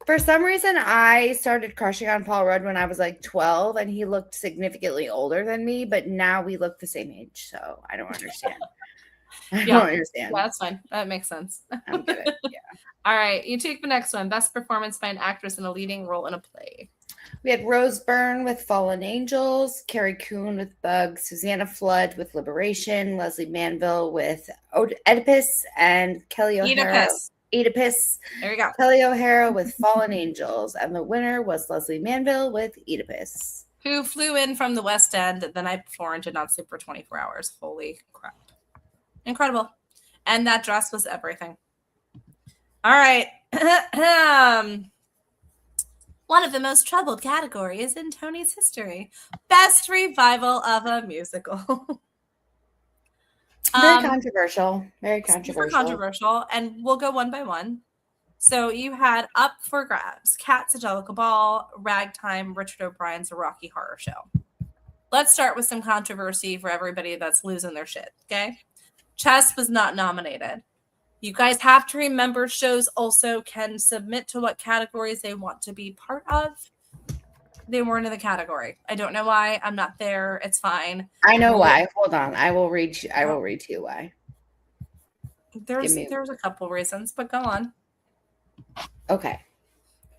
For some reason, I started crushing on Paul Rudd when I was like 12, and he looked significantly older than me, but now we look the same age, so I don't understand. I Yeah. don't understand. Yeah, that's fine. That makes sense. I don't get it. Yeah. All right, you take the next one. Best performance by an actress in a leading role in a play. We had Rose Byrne with Fallen Angels, Carrie Coon with Bugs, Susanna Flood with Liberation, Leslie Manville with Oedipus, and Kelly O'Hara. Oedipus. Oedipus. There you go. Kelly O'Hara with Fallen Angels, and the winner was Leslie Manville with Oedipus. Who flew in from the West End the night before and did not sleep for 24 hours. Holy crap. Incredible. And that dress was everything. All right. One of the most troubled categories in Tony's history. Best revival of a musical. Very controversial. Very controversial. Super controversial. And we'll go one by one. So you had up for grabs, Cats, Angelica Ball, Ragtime, Richard O'Brien's A Rocky Horror Show. Let's start with some controversy for everybody that's losing their shit, okay? Chess was not nominated. You guys have to remember shows also can submit to what categories they want to be part of. They weren't in the category. I don't know why. I'm not there. It's fine. I know why. Hold on. I will read to you why. There's a couple reasons, but go on. Okay.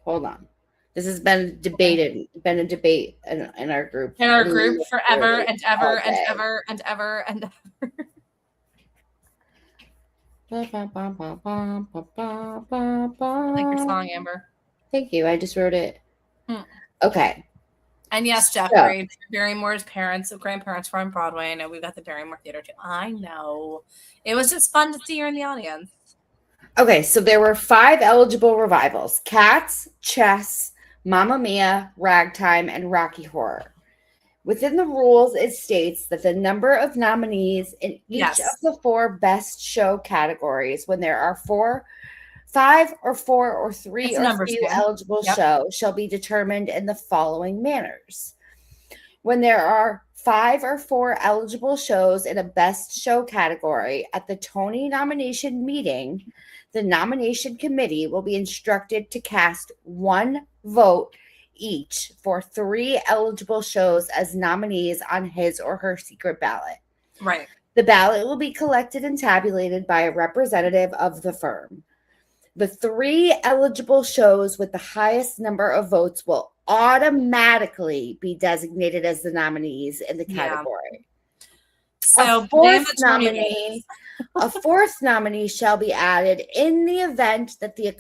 Hold on. This has been debated, been a debate in our group. In our group forever and ever and ever and ever and ever. I like your song, Amber. Thank you. I just wrote it. Okay. And yes, Jeffrey, Barrymore's grandparents were on Broadway. I know we got the Barrymore Theater too. I know. It was just fun to see her in the audience. Okay, so there were 5 eligible revivals: Cats, Chess, Mamma Mia, Ragtime, and Rocky Horror. Within the rules, it states that the number of nominees in each of the 4 best show categories, when there are 5 or 4 or 3 or few eligible shows, shall be determined in the following manners. When there are 5 or 4 eligible shows in a best show category at the Tony nomination meeting, the nomination committee will be instructed to cast 1 vote each for 3 eligible shows as nominees on his or her secret ballot. Right. The ballot will be collected and tabulated by a representative of the firm. The 3 eligible shows with the highest number of votes will automatically be designated as the nominees in the category. So a fourth nominee shall be added in the event that the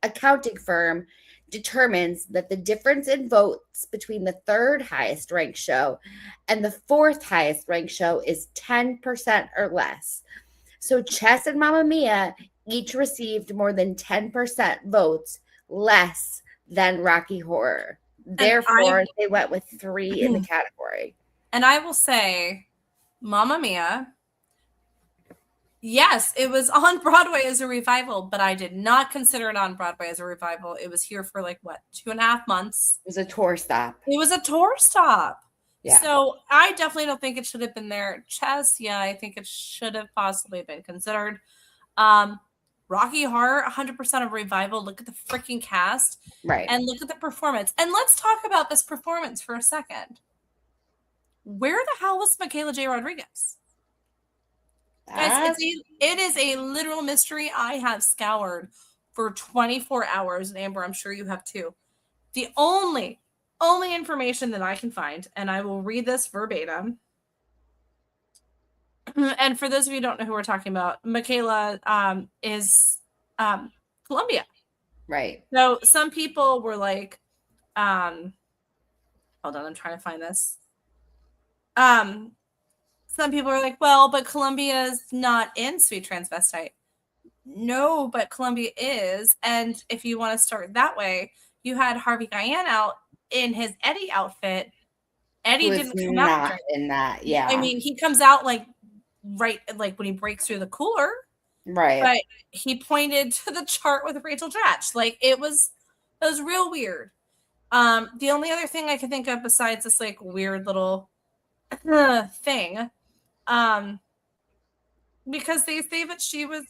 accounting firm determines that the difference in votes between the 3rd highest ranked show and the 4th highest ranked show is 10% or less. So Chess and Mamma Mia each received more than 10% votes less than Rocky Horror. Therefore, they went with 3 in the category. And I will say, Mamma Mia, yes, it was on Broadway as a revival, but I did not consider it on Broadway as a revival. It was here for 2.5 months. It was a tour stop. Yeah. So I definitely don't think it should have been there. Chess, yeah, I think it should have possibly been considered. Rocky Horror, 100% of revival. Look at the freaking cast. Right. And look at the performance. And let's talk about this performance for a second. Where the hell was Michaela J. Rodriguez? Guys, it is a literal mystery. I have scoured for 24 hours, and Amber, I'm sure you have too. The only information that I can find, and I will read this verbatim. And for those of you who don't know who we're talking about, Michaela is Columbia. Right. So some people were like, hold on, I'm trying to find this. Some people are like, well, but Columbia's not in Sweet Transvestite. No, but Columbia is. And if you want to start that way, you had Harvey Guyan out in his Eddie outfit. Eddie didn't come out in that. Yeah. I mean, he comes out right when he breaks through the cooler. Right. But he pointed to the chart with Rachel Dratch. It was real weird. The only other thing I can think of besides this weird little thing, because they say that she was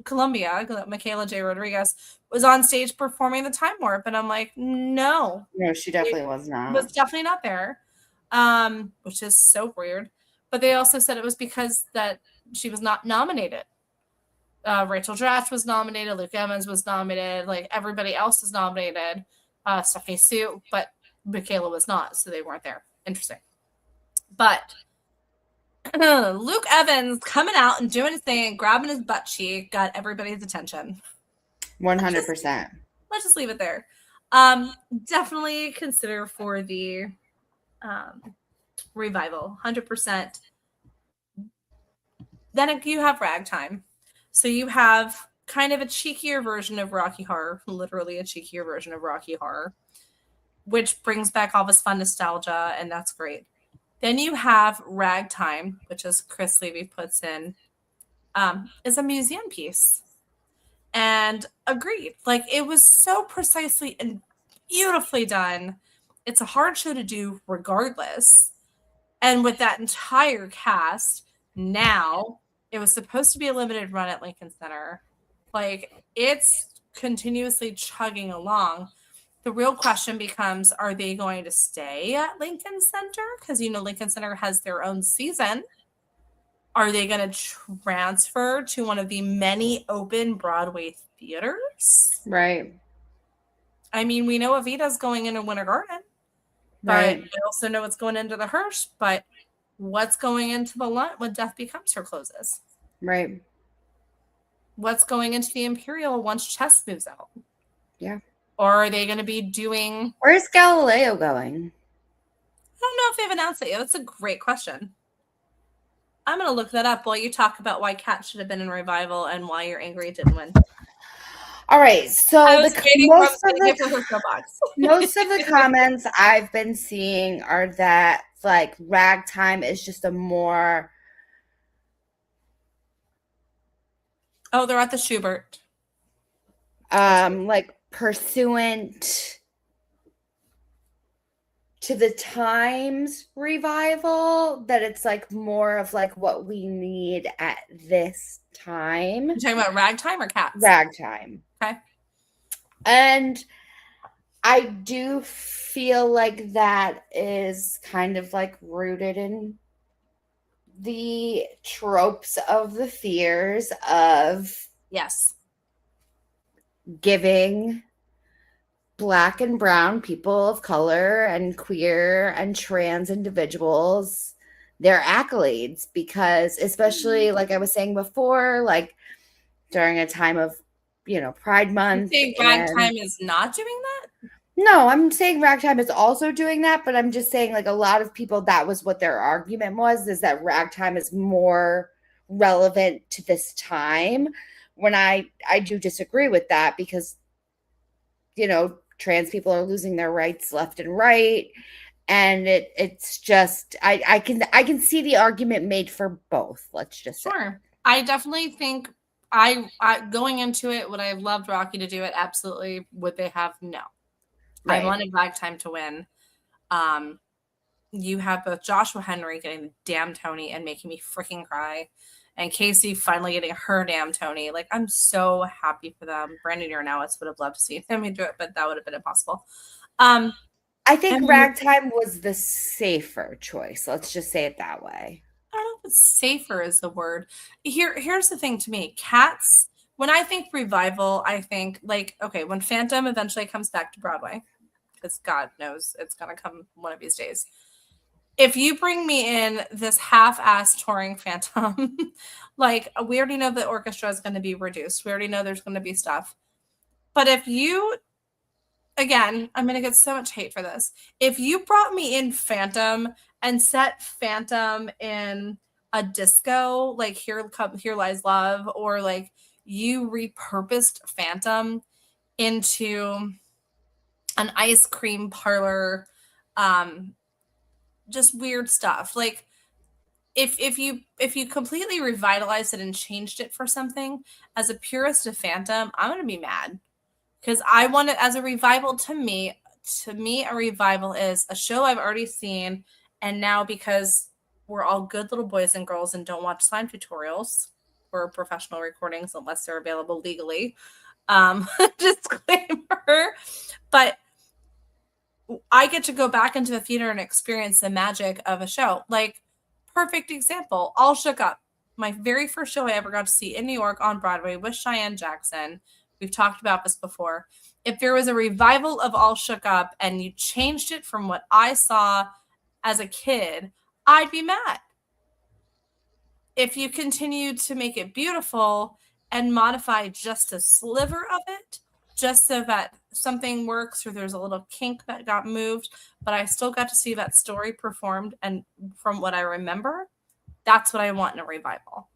Columbia, Michaela J. Rodriguez was on stage performing the Time Warp, and I'm like, no, she definitely was not. Was definitely not there, which is so weird. But they also said it was because that she was not nominated. Rachel Dratch was nominated. Luke Evans was nominated. Like everybody else was nominated. Stephanie Sue, but Michaela was not, so they weren't there. Interesting. But Luke Evans coming out and doing his thing and grabbing his butt cheek got everybody's attention. 100%. Let's just leave it there. Definitely consider for the revival, 100%. Then you have Ragtime. So you have kind of a cheekier version of Rocky Horror, literally a cheekier version of Rocky Horror, which brings back all this fun nostalgia, and that's great. Then you have Ragtime, which, as Chris Levy puts in, is a museum piece. And agreed. Like, it was so precisely and beautifully done. It's a hard show to do regardless. And with that entire cast, now it was supposed to be a limited run at Lincoln Center. Like, it's continuously chugging along. The real question becomes, are they going to stay at Lincoln Center? Because, you know, Lincoln Center has their own season. Are they going to transfer to one of the many open Broadway theaters? Right. I mean, we know Evita's going into Winter Garden. Right. But we also know what's going into the Hirsch. But what's going into the Lunt when Death Becomes Her closes? Right. What's going into the Imperial once Chess moves out? Yeah. Or are they going to be doing... Where's Galileo going? I don't know if they've announced it yet. That's a great question. I'm going to look that up while you talk about why Cat should have been in Revival and why you're angry it didn't win. All right. So most of the comments I've been seeing are that, like, Ragtime is just a more... Oh, they're at the Schubert. Like, pursuant to the times revival, that it's like more of like what we need at this time. You're talking about Ragtime or Cats? Ragtime. Okay. And I do feel like that is kind of like rooted in the tropes of the fears of yes, giving Black and brown people of color and queer and trans individuals their accolades, because especially like I was saying before, like during a time of, you know, Pride Month. You think Ragtime is not doing that? No, I'm saying Ragtime is also doing that, but I'm just saying like a lot of people, that was what their argument was, is that Ragtime is more relevant to this time, when I do disagree with that, because, you know, trans people are losing their rights left and right, and it's just I can see the argument made for both. Let's just say. Sure. I definitely think I going into it, would I have loved Rocky to do it? Absolutely. Would they have? No. Right. I wanted Ragtime to win. You have both Joshua Henry getting the damn Tony and making me freaking cry, and Casey finally getting her damn Tony. Like, I'm so happy for them. Brandon Uranowitz would have loved to see him do it, but that would have been impossible. I think Ragtime was the safer choice. Let's just say it that way. I don't know if it's safer is the word. Here's the thing to me. Cats, when I think revival, I think like, okay, when Phantom eventually comes back to Broadway, because God knows it's going to come one of these days. If you bring me in this half-ass touring Phantom, like, we already know the orchestra is going to be reduced. We already know there's going to be stuff. But if you, again, I'm going to get so much hate for this. If you brought me in Phantom and set Phantom in a disco, like Here Lies Love, or like you repurposed Phantom into an ice cream parlor, just weird stuff. Like, if you completely revitalized it and changed it for something, as a purist of Phantom, I'm gonna be mad, because I want it as a revival. To me, a revival is a show I've already seen, and now, because we're all good little boys and girls and don't watch sign tutorials or professional recordings unless they're available legally, disclaimer, but I get to go back into the theater and experience the magic of a show. Like, perfect example, All Shook Up. my very first show I ever got to see in New York on Broadway was Cheyenne Jackson. We've talked about this before. If there was a revival of All Shook Up and you changed it from what I saw as a kid, I'd be mad. If you continue to make it beautiful and modify just a sliver of it, just so that something works or there's a little kink that got moved, but I still got to see that story performed, and from what I remember, that's what I want in a revival.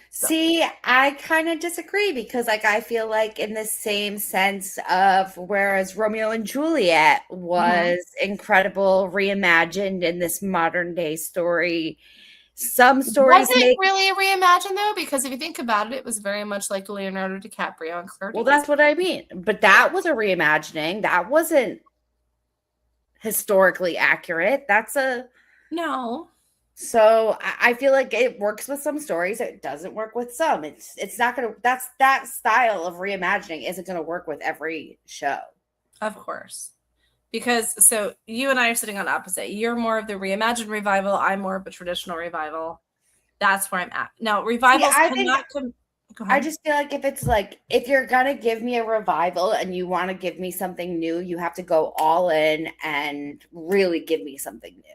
So. See, I kind of disagree because, like, I feel like in the same sense of whereas Romeo and Juliet was incredible, reimagined in this modern day story, some stories was it really reimagined though? Because if you think about it, it was very much like Leonardo DiCaprio and Claire. Well, that's what I mean. But that was a reimagining. That wasn't historically accurate. That's a no. So I feel like it works with some stories. It doesn't work with some. It's not gonna. That style of reimagining isn't gonna work with every show. Of course. Because so you and I are sitting on opposite. You're more of the reimagined revival. I'm more of a traditional revival. That's where I'm at. Now, revivals cannot come. Go ahead. I just feel like if you're gonna give me a revival and you want to give me something new, you have to go all in and really give me something new.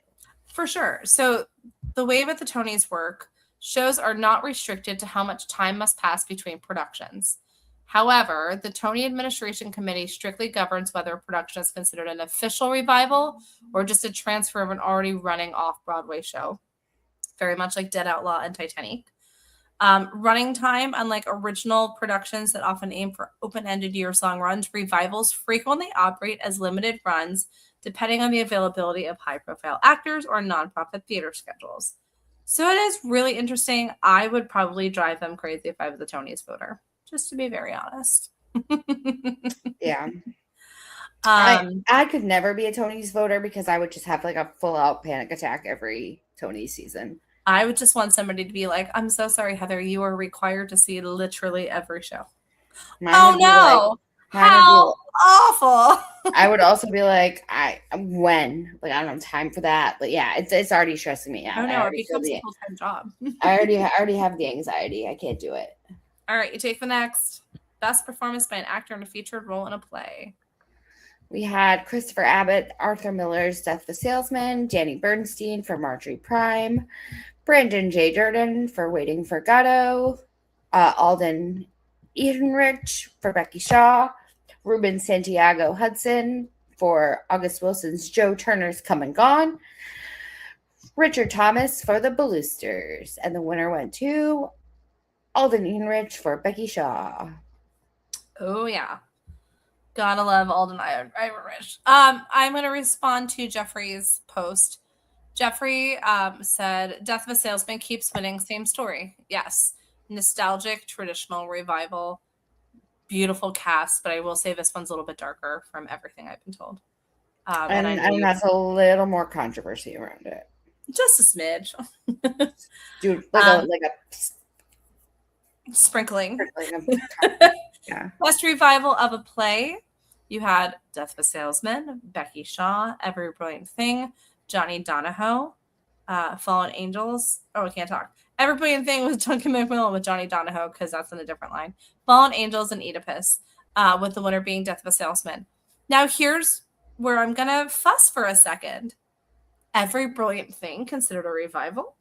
For sure. So the way that the Tonys work, shows are not restricted to how much time must pass between productions. However, the Tony Administration Committee strictly governs whether a production is considered an official revival or just a transfer of an already running off-Broadway show. Very much like Dead Outlaw and Titanic. Running time, unlike original productions that often aim for open-ended years-long runs, revivals frequently operate as limited runs depending on the availability of high-profile actors or nonprofit theater schedules. So it is really interesting. I would probably drive them crazy if I was a Tonys voter. Just to be very honest. Yeah. I could never be a Tonys voter because I would just have like a full out panic attack every Tonys season. I would just want somebody to be like, I'm so sorry, Heather, you are required to see literally every show. Oh no. How awful. I would also be like, I don't have time for that. But yeah, it's already stressing me out. Oh no, it becomes a full-time job. I already have the anxiety. I can't do it. All right, you take the next. Best performance by an actor in a featured role in a play. We had Christopher Abbott, Arthur Miller's Death of a Salesman, Danny Bernstein for Marjorie Prime, Brandon J. Durden for Waiting for Godot, Alden Ehrenreich for Becky Shaw, Ruben Santiago Hudson for August Wilson's Joe Turner's Come and Gone, Richard Thomas for The Balloosters, and the winner went to Alden Ehrenreich for Becky Shaw. Oh, yeah. Gotta love Alden Ehrenreich. I'm going to respond to Jeffrey's post. Jeffrey said, Death of a Salesman keeps winning. Same story. Yes. Nostalgic, traditional revival. Beautiful cast, but I will say this one's a little bit darker from everything I've been told. And that's a little more controversy around it. Just a smidge. Dude, like a sprinkling. Yeah. Best revival of a play. You had Death of a Salesman, Becky Shaw, Every Brilliant Thing, Johnny Donahoe, Fallen Angels. Oh, I can't talk. Every Brilliant Thing was Duncan McMillan with Johnny Donahoe because that's in a different line. Fallen Angels and Oedipus, with the winner being Death of a Salesman. Now here's where I'm going to fuss for a second. Every Brilliant Thing considered a revival?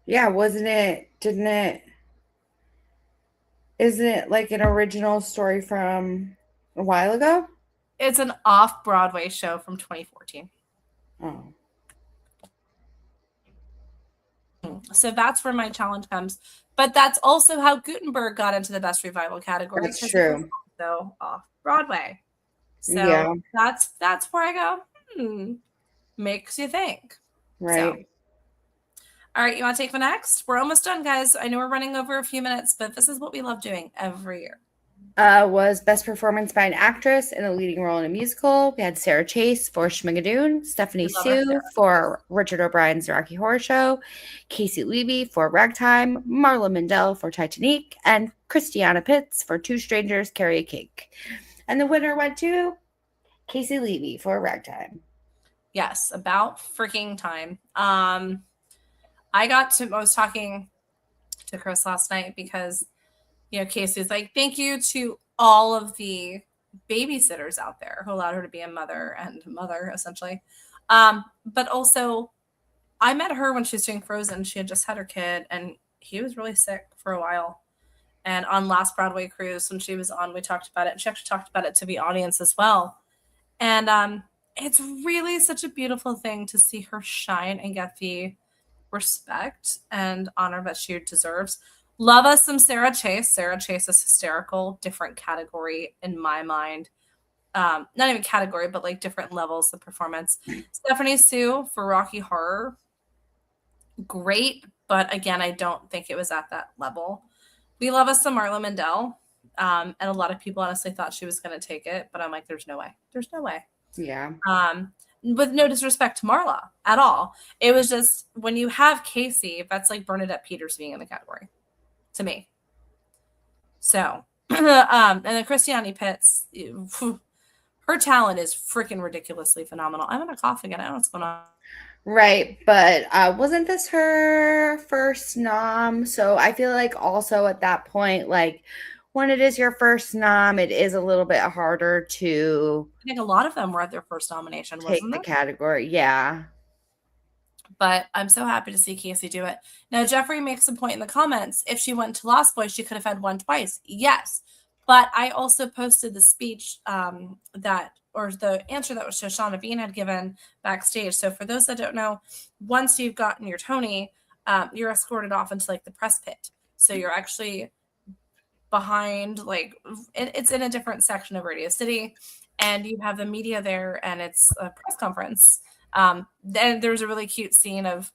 Yeah, wasn't it? Didn't it? Isn't it like an original story from a while ago? It's an off-Broadway show from 2014. Oh. So that's where my challenge comes. But that's also how Gutenberg got into the best revival category. That's true. So off-Broadway. So yeah. that's where I go, makes you think. Right. So. All right, you want to take the next? We're almost done, guys. I know we're running over a few minutes, but this is what we love doing every year. Was Best Performance by an Actress in a Leading Role in a Musical. We had Sarah Chase for Schmigadoon, Stephanie Sue for Richard O'Brien's Rocky Horror Show, Casey Levy for Ragtime, Marla Mindell for Titanic, and Christiana Pitts for Two Strangers Carry a Cake. And the winner went to Casey Levy for Ragtime. Yes, about freaking time. I was talking to Chris last night because, Casey's like, thank you to all of the babysitters out there who allowed her to be a mother essentially. But also I met her when she was doing Frozen. She had just had her kid and he was really sick for a while. And on last Broadway cruise, when she was on, we talked about it. And she actually talked about it to the audience as well. And it's really such a beautiful thing to see her shine and get the respect and honor that she deserves. Love us some Sarah Chase. Sarah Chase is hysterical, different category in my mind. Not even category, but like different levels of performance. Stephanie Sue for Rocky Horror, great, but again, I don't think it was at that level. We love us some Marla Mandel. And a lot of people honestly thought she was going to take it, but I'm like, there's no way. There's no way. Yeah. With no disrespect to Marla at all. It was just when you have Casey, that's like Bernadette Peters being in the category to me. So, and then Christiane Pitts, her talent is freaking ridiculously phenomenal. I'm going to cough again. I don't know what's going on. Right, but wasn't this her first nom? So I feel like also at that point, like when it is your first nom, it is a little bit harder to I think a lot of them were at their first nomination, take wasn't the it? category. Yeah. But I'm so happy to see Casey do it. Now, Jeffrey makes a point in the comments. If she went to Lost Boys, she could have had one twice. Yes. But I also posted the speech or the answer that Shoshana Bean had given backstage. So for those that don't know, once you've gotten your Tony, you're escorted off into like the press pit. So you're actually behind, like, it's in a different section of Radio City, and you have the media there, and it's a press conference. Then there's a really cute scene of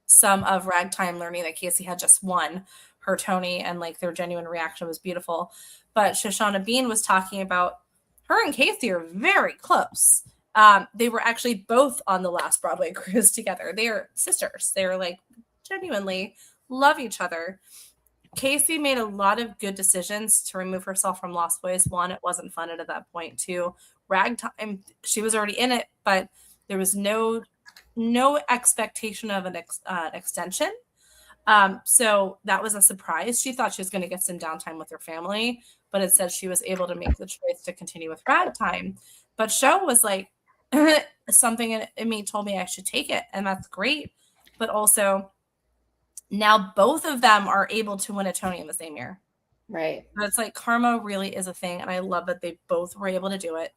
some of Ragtime learning that Casey had just won her Tony, and like their genuine reaction was beautiful. But Shoshana Bean was talking about her and Casey are very close. They were actually both on the last Broadway cruise together. They are sisters. They're like genuinely love each other. Casey made a lot of good decisions to remove herself from Lost Boys. One, it wasn't funded at that point. Two, Ragtime, she was already in it, but there was no expectation of an extension. So that was a surprise. She thought she was going to get some downtime with her family, but instead she was able to make the choice to continue with Ragtime. But Show was like, something in me told me I should take it, and that's great. But also, now both of them are able to win a Tony in the same year. Right. So it's like karma really is a thing, and I love that they both were able to do it.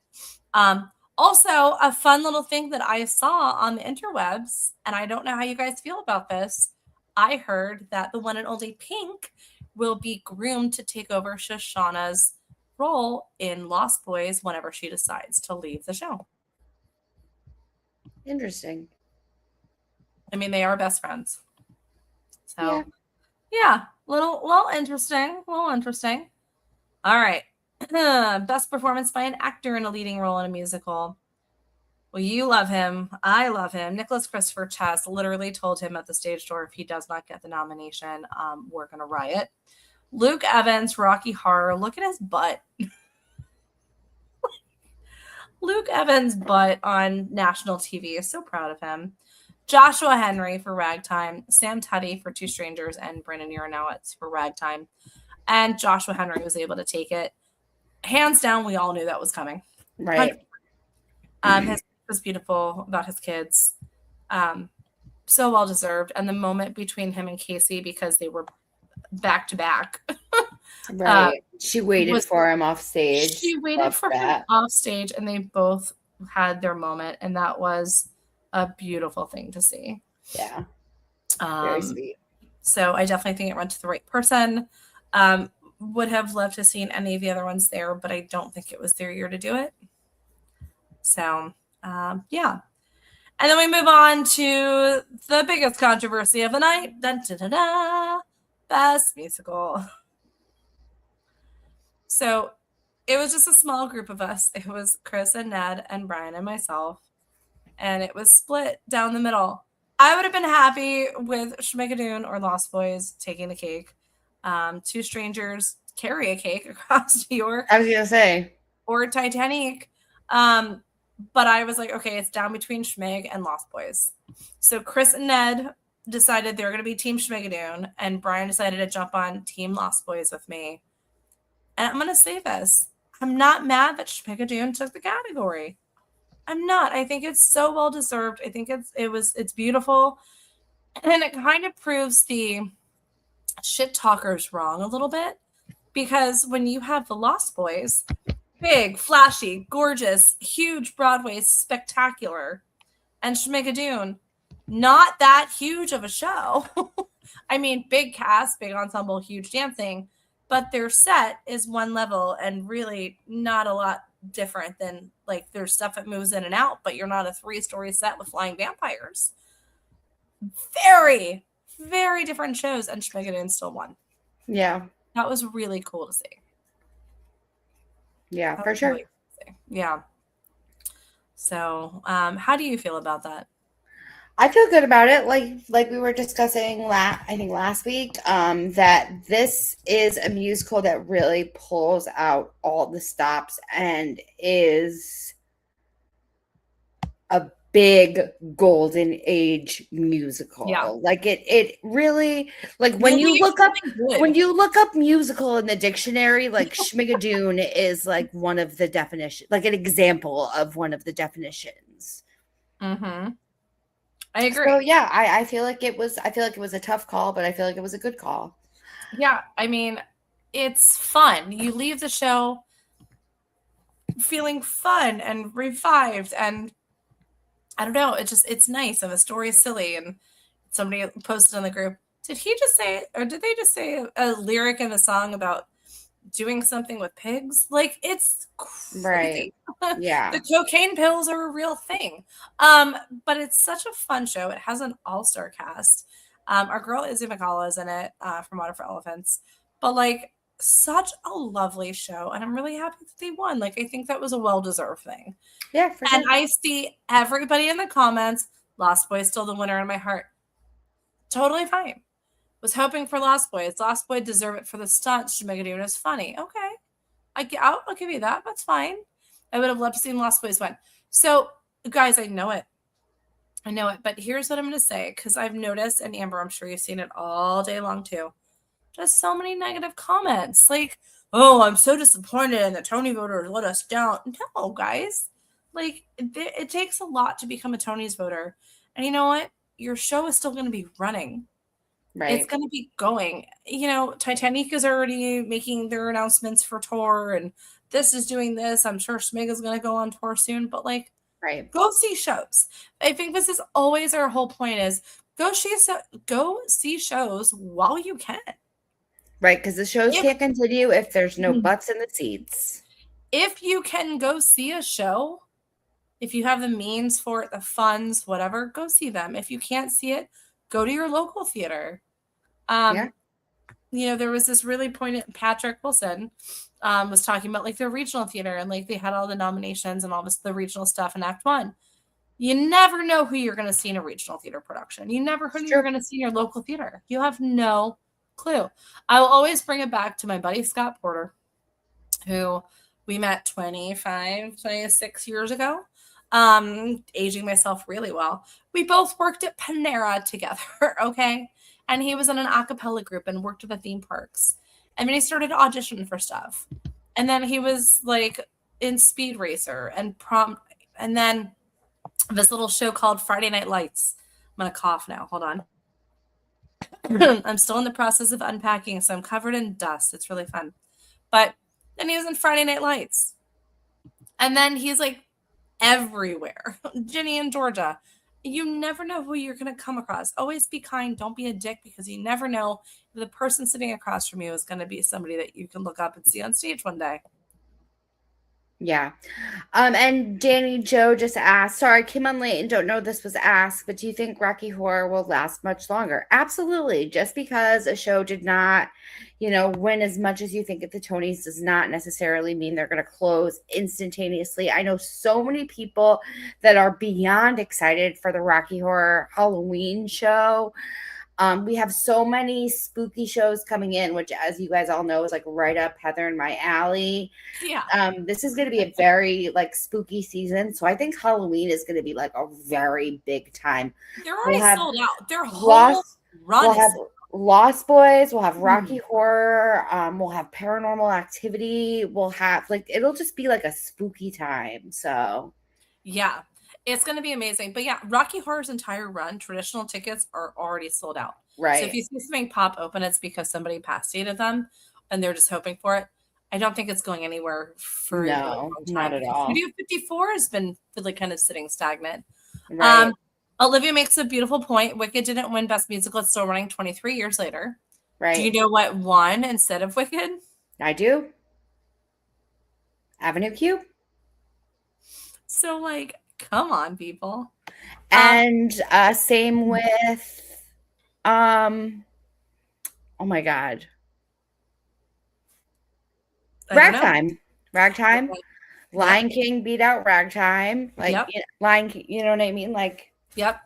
Also, a fun little thing that I saw on the interwebs, and I don't know how you guys feel about this. I heard that the one and only Pink will be groomed to take over Shoshana's role in Lost Boys whenever she decides to leave the show. Interesting. I mean, they are best friends. So, yeah, little interesting. All right. Best performance by an actor in a leading role in a musical. Well, you love him. I love him. Nicholas Christopher Chess literally told him at the stage door, if he does not get the nomination, we're going to riot. Luke Evans, Rocky Horror. Look at his butt. Luke Evans' butt on national TV. So proud of him. Joshua Henry for Ragtime. Sam Tutty for Two Strangers. And Brandon Uranowitz for Ragtime. And Joshua Henry was able to take it. Hands down, we all knew that was coming. Right. His was beautiful about his kids. So well deserved. And the moment between him and Casey, because they were back to back. Right. She waited for him off stage. She waited for him off stage, and they both had their moment, and that was a beautiful thing to see. Yeah. Very sweet. So I definitely think it went to the right person. Would have loved to seen any of the other ones there, but I don't think it was their year to do it. So, yeah. And then we move on to the biggest controversy of the night. Dun, dun, dun, dun. Best musical. So it was just a small group of us. It was Chris and Ned and Brian and myself. And it was split down the middle. I would have been happy with Schmigadoon or Lost Boys taking the cake. Two Strangers carry a cake across New York. I was going to say. Or Titanic. But I was like, okay, it's down between Schmig and Lost Boys. So Chris and Ned decided they were going to be Team Schmigadoon, and Brian decided to jump on Team Lost Boys with me. And I'm going to say this. I'm not mad that Schmigadoon took the category. I'm not. I think it's so well deserved. I think it's beautiful. And it kind of proves the shit talkers wrong a little bit, because when you have the Lost Boys, big, flashy, gorgeous, huge Broadway, spectacular, and Schmigadoon, not that huge of a show. I mean, big cast, big ensemble, huge dancing, but their set is one level and really not a lot different than, like, there's stuff that moves in and out, but you're not a 3-story set with flying vampires. Very, very different shows, and Schmigadoon still won. Yeah. That was really cool to see. Yeah, for sure. Really cool. Yeah. So, how do you feel about that? I feel good about it. Like we were discussing I think last week, that this is a musical that really pulls out all the stops and is a big golden age musical. Yeah. Like it really, like when you look up musical in the dictionary, like Schmigadoon is like one of the definitions, like an example of one of the definitions. Mm-hmm. I agree. So yeah, I feel like it was a tough call, but I feel like it was a good call. Yeah, I mean, it's fun. You leave the show feeling fun and revived, and I don't know, it's nice, and the story is silly. And somebody posted on the group, did he just say, or did they just say a lyric in a song about doing something with pigs? Like, it's crazy. Right. Yeah. The cocaine pills are a real thing. But it's such a fun show. It has an all-star cast. Our girl Izzy McCalla is in it, from Water for Elephants. But, like, such a lovely show, and I'm really happy that they won. Like, I think that was a well-deserved thing. Yeah, for sure. And I see everybody in the comments, Lost Boys still the winner in my heart. Totally fine. Was hoping for Lost Boys. Lost Boy deserve it for the stunts. Schmigadoon is funny. Okay. I'll give you that. That's fine. I would have loved to see Lost Boys win. So, guys, I know it. But here's what I'm going to say, because I've noticed, and Amber, I'm sure you've seen it all day long too. Just so many negative comments. Like, oh, I'm so disappointed and the Tony voters let us down. No, guys. Like, it takes a lot to become a Tony's voter. And you know what? Your show is still going to be running. Right. It's going to be going. You know, Titanic is already making their announcements for tour, and this is doing this. I'm sure Schmig is going to go on tour soon, but, like, right. Go see shows. I think this is always our whole point, is go see shows while you can. Right, because the shows can't continue if there's no butts in the seats. If you can go see a show, if you have the means for it, the funds, whatever, go see them. If you can't see it, go to your local theater. Yeah. You know, there was this really poignant, Patrick Wilson was talking about, like, their regional theater, and, like, they had all the nominations and all this, the regional stuff in Act 1. You never know who you're going to see in a regional theater production. You never know who you're going to see in your local theater. You have no clue. I will always bring it back to my buddy Scott Porter, who we met 26 years ago. Aging myself really well. We both worked at Panera together, okay? And he was in an a cappella group and worked at the theme parks. And then he started auditioning for stuff. And then he was, like, in Speed Racer and prom. And then this little show called Friday Night Lights. I'm going to cough now. Hold on. I'm still in the process of unpacking, so I'm covered in dust. It's really fun. But then he was in Friday Night Lights. And then he's, like, everywhere. Ginny and Georgia. You never know who you're going to come across. Always be kind. Don't be a dick, because you never know if the person sitting across from you is going to be somebody that you can look up and see on stage one day. Yeah. And Danny Joe just asked, sorry, I came on late and don't know this was asked, but do you think Rocky Horror will last much longer? Absolutely. Just because a show did not, win as much as you think at the Tonys does not necessarily mean they're going to close instantaneously. I know so many people that are beyond excited for the Rocky Horror Halloween show. We have so many spooky shows coming in, which, as you guys all know, is like right up Heather and my alley. Yeah. This is going to be a very like spooky season, so I think Halloween is going to be like a very big time. They're We'll already have sold out. Their whole Lost, run we'll is have sold Lost Boys, we'll have out. Rocky Horror, we'll have Paranormal Activity, we'll have like it'll just be like a spooky time. So Yeah. It's going to be amazing. But yeah, Rocky Horror's entire run, traditional tickets are already sold out. So if right, you see something pop open, it's because somebody past dated them and they're just hoping for it. I don't think it's going anywhere for a really no, long not time at because all. Studio 54 has been really kind of sitting stagnant. Right, Olivia makes a beautiful point. Wicked didn't win Best Musical. It's still running 23 years later. Do you right. know what won instead of Wicked? I do. Avenue Q. So, like, come on, people. And same with oh my god. I don't know. Ragtime. Ragtime. Okay. Yep. Lion King beat out Ragtime. Like Yep. Lion King, you know what I mean? Like Yep.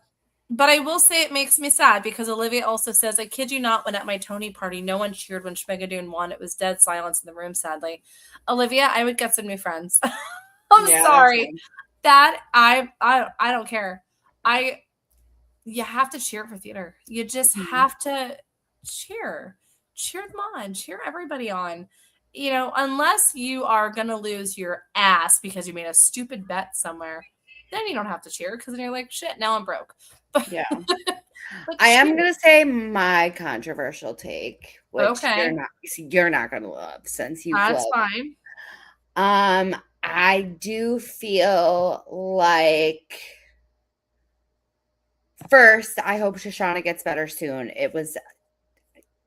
But I will say it makes me sad because Olivia also says, I kid you not, when at my Tony party, no one cheered when Schmigadoon won. It was dead silence in the room, sadly. Olivia, I would get some new friends. I'm yeah, that's sorry. fine. That I don't care. You have to cheer for theater. You just Mhm. have to cheer. Cheer them on. Cheer everybody on. You know, unless you are gonna lose your ass because you made a stupid bet somewhere, then you don't have to cheer because then you're like, shit, now I'm broke. Yeah. But I am cheer. gonna say my controversial take, which Okay. you're not gonna love since you've That's loved. fine. I do feel like first, I hope Shoshana gets better soon. It was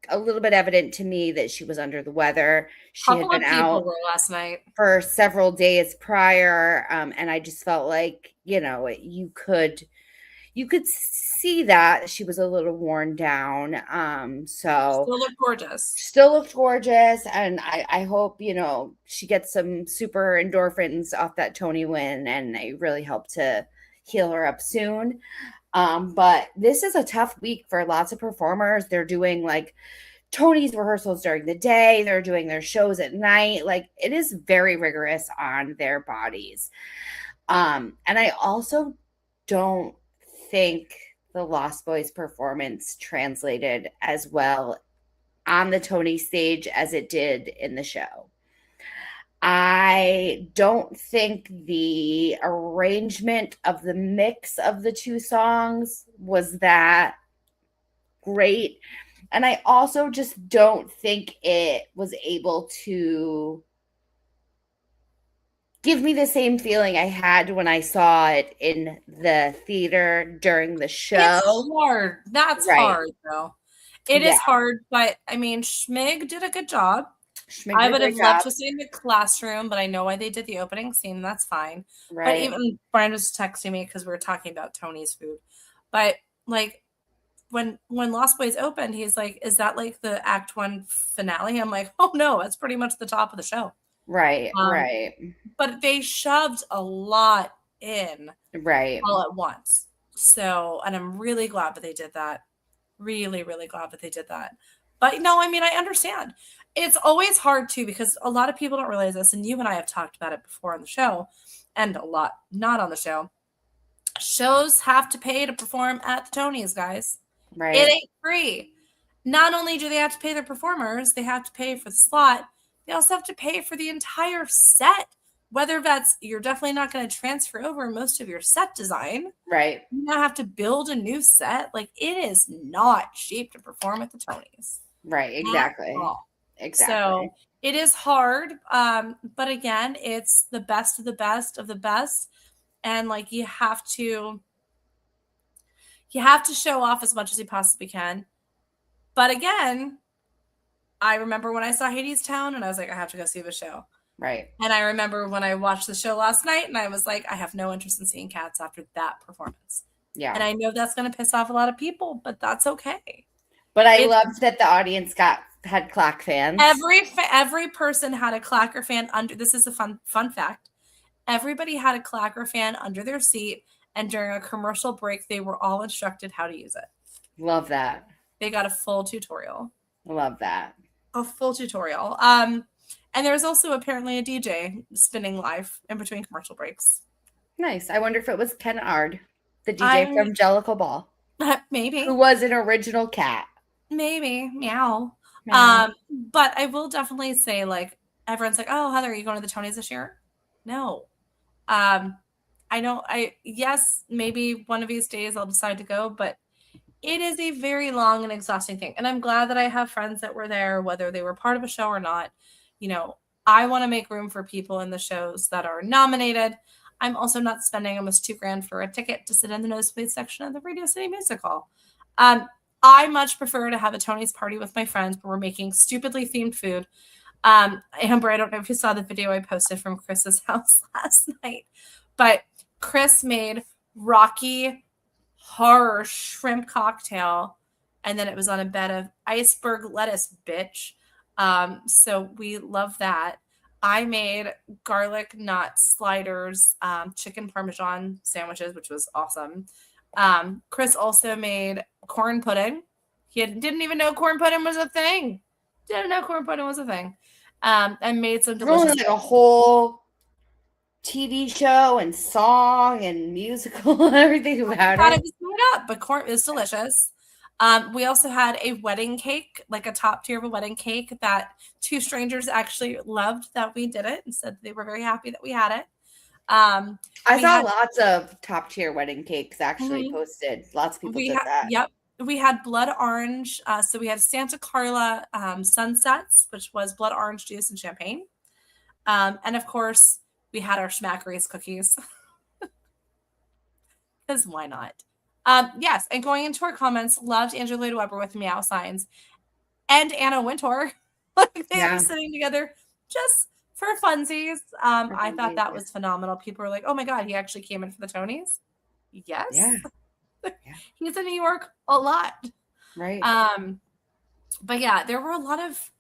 a little bit evident to me that she was under the weather. She had Couple been of people out were last night. for several days prior, and I just felt like, you know, you could see that she was a little worn down. So Still look gorgeous. still looked gorgeous, and I hope, you know, she gets some super endorphins off that Tony win, and it really helped to heal her up soon. But this is a tough week for lots of performers. They're doing like Tony's rehearsals during the day, they're doing their shows at night. Like it is very rigorous on their bodies. And I also don't think the Lost Boys performance translated as well on the Tony stage as it did in the show. I don't think the arrangement of the mix of the two songs was that great. And I also just don't think it was able to give me the same feeling I had when I saw it in the theater during the It's show. hard. That's Right. hard, though. It Yeah. is hard, but I mean, Schmig did a good job. Schmidt I did a would have great loved job. to see the classroom, but I know why they did the opening scene. That's fine. But Right. even Brian was texting me because we were talking about Tony's food. But like when Lost Boys opened, he's like, "Is that like the Act One finale?" I'm like, "Oh no, that's pretty much the top of the show." Right. Um, Right. but they shoved a lot in Right. all at once. So, and I'm really glad that they did that. Really, really glad that they did that. But no, I mean, I understand. It's always hard too because a lot of people don't realize this, and you and I have talked about it before on the show, and a lot not on the show. Shows have to pay to perform at the Tonys, guys. It Right. ain't free. Not only do they have to pay their performers, they have to pay for the slot. They also have to pay for the entire set. Whether that's you're definitely not going to transfer over most of your set design. Right. You now have to build a new set. Like it is not cheap to perform at the Tonys Right. at Exactly. all. Exactly. So it is hard. But again, it's the best of the best of the best. And like you have to show off as much as you possibly can. But again, I remember when I saw Hades Town and I was like, I have to go see the show. Right. And I remember when I watched the show last night and I was like, I have no interest in seeing Cats after that performance. Yeah. And I know that's going to piss off a lot of people, but that's okay. But I It's loved that the audience had clock fans. every person had a clacker fan under. This is a fun fact. Everybody had a clacker fan under their seat, and during a commercial break, they were all instructed how to use it. Love that. They got a full tutorial. I love that. A full tutorial. And there's also apparently a DJ spinning live in between commercial breaks. Nice. I wonder if it was Ken Ard, the DJ I'm from Jellicle Ball, maybe. who was an original cat. Maybe. Meow. Meow. But I will definitely say, like, everyone's like, oh, Heather, are you going to the Tonys this year? No. I know yes, maybe one of these days I'll decide to go, but it is a very long and exhausting thing. And I'm glad that I have friends that were there, whether they were part of a show or not. You know, I want to make room for people in the shows that are nominated. I'm also not spending almost $2,000 for a ticket to sit in the nosebleed section of the Radio City Music Hall. I much prefer to have a Tony's party with my friends where we're making stupidly themed food. Amber, I don't know if you saw the video I posted from Chris's house last night, but Chris made Rocky Horror shrimp cocktail, and then it was on a bed of iceberg lettuce, bitch. So we love that. I made garlic nut sliders, chicken parmesan sandwiches, which was awesome. Chris also made corn pudding. He didn't even know corn pudding was a thing. Didn't know corn pudding was a thing. And made some delicious. Like a whole TV show and song and musical and everything about it. It was made up, but corn is delicious. We also had a wedding cake, like a top tier of a wedding cake that two strangers actually loved that we did it and said they were very happy that we had it. I saw lots of top tier wedding cakes actually posted. Lots of people did that. Yep. We had blood orange. So we had Santa Carla sunsets, which was blood orange juice and champagne. And of course, we had our Schmackery's cookies. Because why not? Yes, and going into our comments, loved Andrew Lloyd Webber with meow signs and Anna Wintour. Like they were sitting together just for funsies. I thought that was phenomenal. People were like, oh my God, he actually came in for the Tonys. Yes. Yeah. He's in New York a lot. Right. But yeah, there were a lot of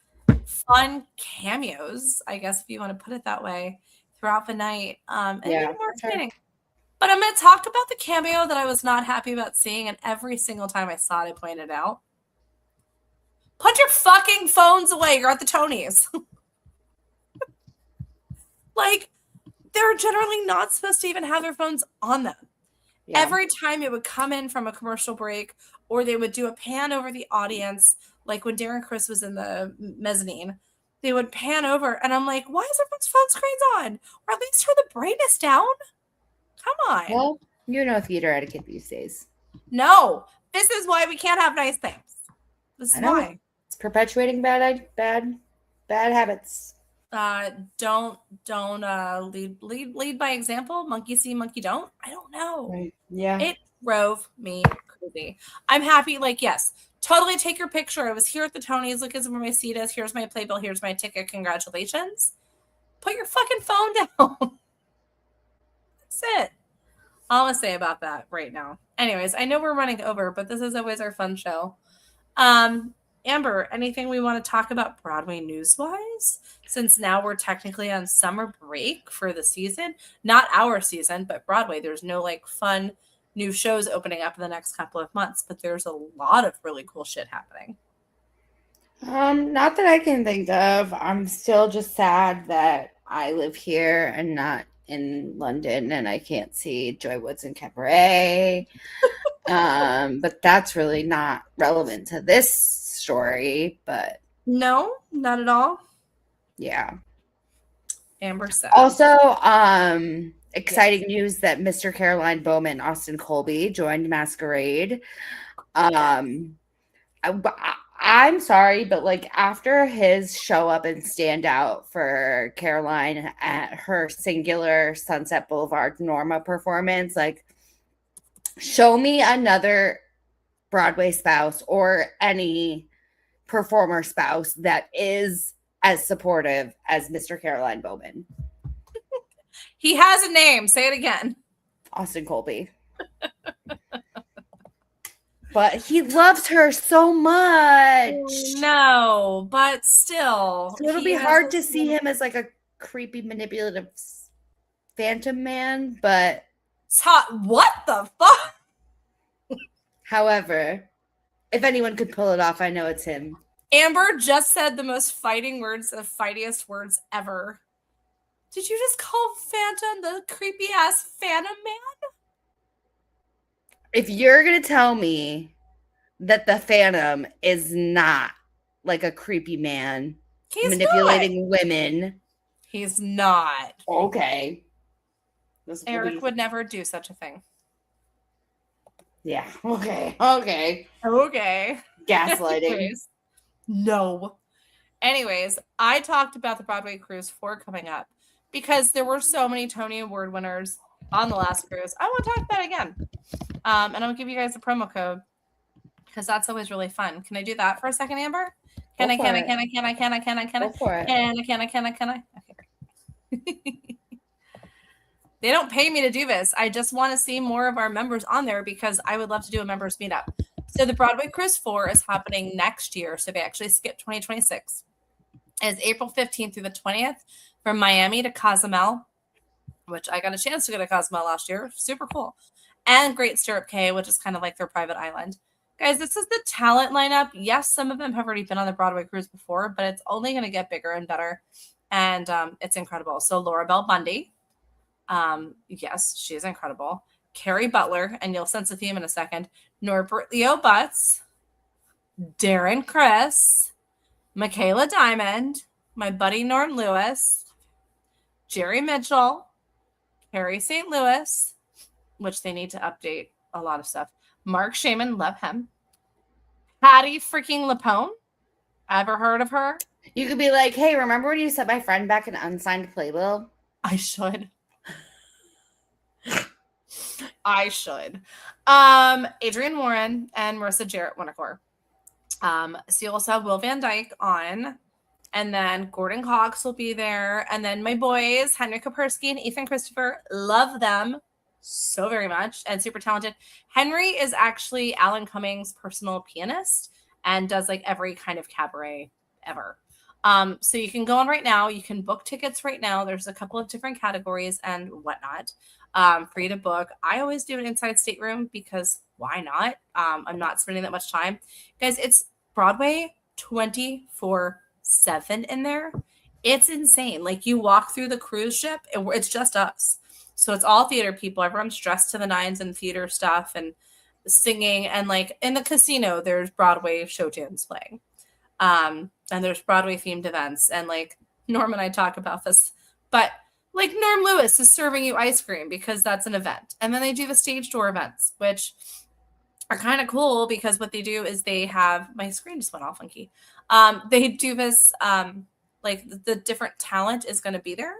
fun cameos, I guess, if you want to put it that way, throughout the night. And even more exciting. But I'm going to talk about the cameo that I was not happy about seeing, and every single time I saw it, I pointed out. Put your fucking phones away. You're at the Tonys. Like, they're generally not supposed to even have their phones on them. Yeah. Every time it would come in from a commercial break, or they would do a pan over the audience, like when Darren Criss was in the mezzanine, they would pan over, and I'm like, why is everyone's phone screens on? Or at least turn the brightness down. Come on. Well, you know theater etiquette these days. No, this is why we can't have nice things. This is why. It's perpetuating bad habits. Don't lead by example. Monkey see, monkey don't. I don't know. Right. Yeah. It drove me crazy. I'm happy. Like, yes, totally take your picture. I was here at the Tonys. Look at where my seat is. Here's my playbill. Here's my ticket. Congratulations. Put your fucking phone down. That's it. All I'm gonna say about that right now. Anyways, I know we're running over, but this is always our fun show. Amber, anything we want to talk about Broadway news-wise? Since now we're technically on summer break for the season. Not our season, but Broadway. There's no like fun new shows opening up in the next couple of months, but there's a lot of really cool shit happening. Not that I can think of. I'm still just sad that I live here and not in London and I can't see Joy Woods and Cabaret. But that's really not relevant to this story, but no, not at all. Yeah. Amber said. Also, exciting news that Mr. Caroline Bowman, Austin Colby, joined Masquerade. I'm sorry, but like after his show up and stand out for Caroline at her singular Sunset Boulevard Norma performance, like show me another Broadway spouse or any performer spouse that is as supportive as Mr. Caroline Bowman. He has a name. Say it again. Austin Colby. But he loves her so much. No, but still. So it'll be hard to see him as like a creepy, manipulative phantom man, but... What the fuck? However, If anyone could pull it off, I know it's him. Amber just said the most fighting words of fightiest words ever. Did you just call Phantom the creepy ass Phantom Man? If you're going to tell me that the Phantom is not like a creepy man manipulating women. He's not. Okay. Eric would never do such a thing. Yeah. Okay. Okay. Gaslighting. No. Anyways, I talked about the Broadway Cruise 4 coming up because there were so many Tony Award winners on the last cruise. I want to talk about it again. And I'm going to give you guys a promo code because that's always really fun. Can I do that for a second, Amber? Can I? Go for it. Okay. They don't pay me to do this. I just want to see more of our members on there because I would love to do a members meetup. So the Broadway Cruise 4 is happening next year. So they actually skipped 2026. It's April 15th through the 20th from Miami to Cozumel, which I got a chance to go to Cozumel last year. Super cool. And Great Stirrup Cay, which is kind of like their private island. Guys, this is the talent lineup. Yes, some of them have already been on the Broadway Cruise before, but it's only going to get bigger and better. And it's incredible. So Laura Bell Bundy. Yes, she's incredible. Carrie Butler, and you'll sense the theme in a second. Norbert Leo Butts, Darren Criss, Michaela Diamond, my buddy Norm Lewis, Jerry Mitchell, Carrie St. Louis, which they need to update a lot of stuff. Mark Shaman, love him. Patty freaking Lapone, ever heard of her? You could be like, hey, remember when you sent my friend back an unsigned playbill? I should. Adrienne Warren and Marissa Jarrett Winnicor. So you also have Will Van Dyke on, and then Gordon Cox will be there, and then my boys Henry Kapersky and Ethan Christopher, love them so very much and super talented. Henry is actually Alan Cummings' personal pianist and does like every kind of cabaret ever. So you can go on right now. You can book tickets right now. There's a couple of different categories and whatnot for you to book. I always do an inside stateroom because why not? I'm not spending that much time. Guys, it's Broadway 24/7 in there. It's insane. Like you walk through the cruise ship, it's just us. So it's all theater people. Everyone's dressed to the nines and theater stuff and singing. And like in the casino, there's Broadway show tunes playing. And there's Broadway themed events. And like Norm and I talk about this, but like Norm Lewis is serving you ice cream because that's an event. And then they do the stage door events, which are kind of cool because what they do is they have, my screen just went all funky. They do this, like the different talent is going to be there.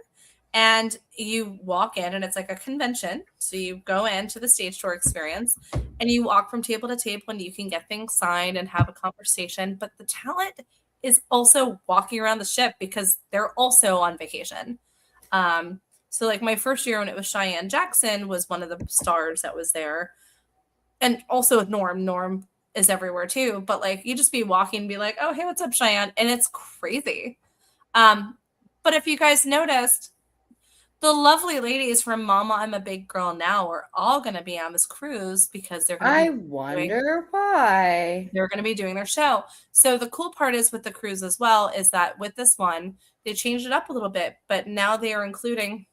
And you walk in and it's like a convention. So you go into the stage tour experience and you walk from table to table and you can get things signed and have a conversation. But the talent is also walking around the ship because they're also on vacation. So like my first year when it was Cheyenne Jackson was one of the stars that was there. And also with Norm is everywhere too. But like you just be walking and be like, oh, hey, what's up, Cheyenne? And it's crazy. But if you guys noticed, the lovely ladies from Mama, I'm a Big Girl Now are all going to be on this cruise because they're going to I wonder why. They're going to be doing their show. So the cool part is with the cruise as well is that with this one, they changed it up a little bit, but now they are including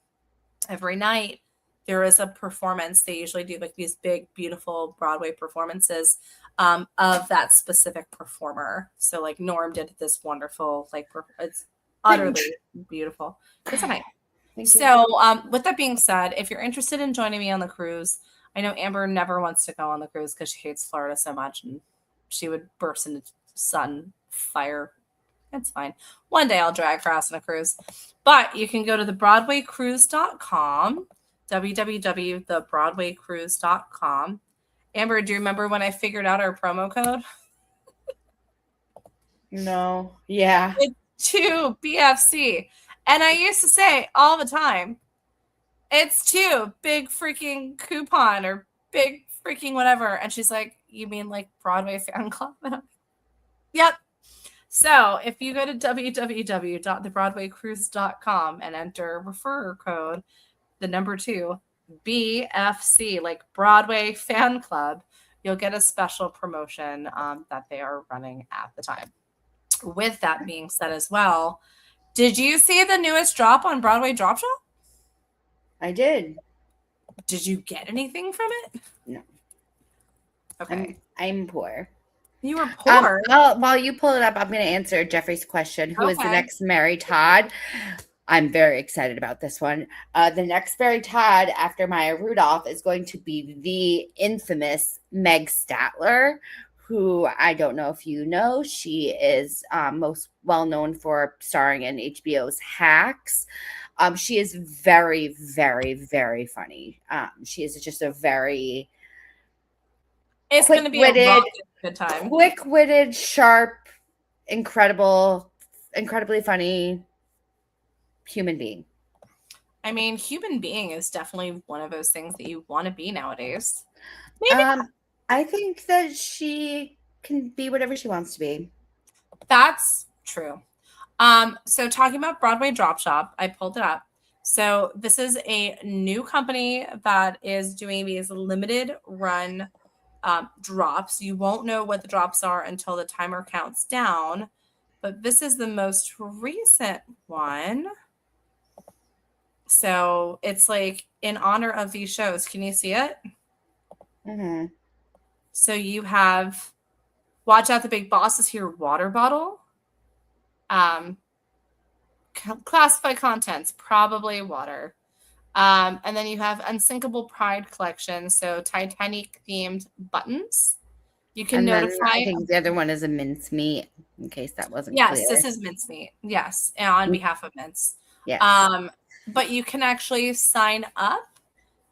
every night there is a performance. They usually do like these big, beautiful Broadway performances of that specific performer. So like Norm did this wonderful, like it's utterly beautiful. It's a night. So with that being said, if you're interested in joining me on the cruise, I know Amber never wants to go on the cruise because she hates Florida so much and she would burst into sun, fire. It's fine. One day I'll drag her ass on a cruise. But you can go to thebroadwaycruise.com, www.thebroadwaycruise.com. Amber, do you remember when I figured out our promo code? No. Yeah. It's 2 BFC. And I used to say all the time, it's 2 big freaking coupon or big freaking whatever. And she's like, you mean like Broadway Fan Club? Yep. So if you go to www.thebroadwaycruise.com and enter referrer code, the number 2, BFC, like Broadway Fan Club, you'll get a special promotion that they are running at the time. With that being said as well, did you see the newest drop on Broadway Drop Shop? I did. Did you get anything from it? No. Okay. I'm poor. You were poor. While you pull it up, I'm going to answer Jeffrey's question. Who is the next Mary Todd? I'm very excited about this one. The next Mary Todd after Maya Rudolph is going to be the infamous Meg Statler, who I don't know if you know. She is most well known for starring in HBO's Hacks. She is very, very, very funny. She is just a very it's going to be a good time. Quick-witted, sharp, incredibly funny human being. I mean, human being is definitely one of those things that you want to be nowadays. Maybe I think that she can be whatever she wants to be. That's true. So talking about Broadway Drop Shop, I pulled it up. So this is a new company that is doing these limited run drops. You won't know what the drops are until the timer counts down, but this is the most recent one. So it's like in honor of these shows. Can you see it? Mm-hmm. So you have Watch Out, the Big Boss is here water bottle. Classified contents, probably water. And then you have Unsinkable Pride collection, so Titanic themed buttons. You can notify. I think the other one is a mincemeat, in case that wasn't clear. Yes, this is mincemeat. Yes, and on behalf of Mince. Yes. But you can actually sign up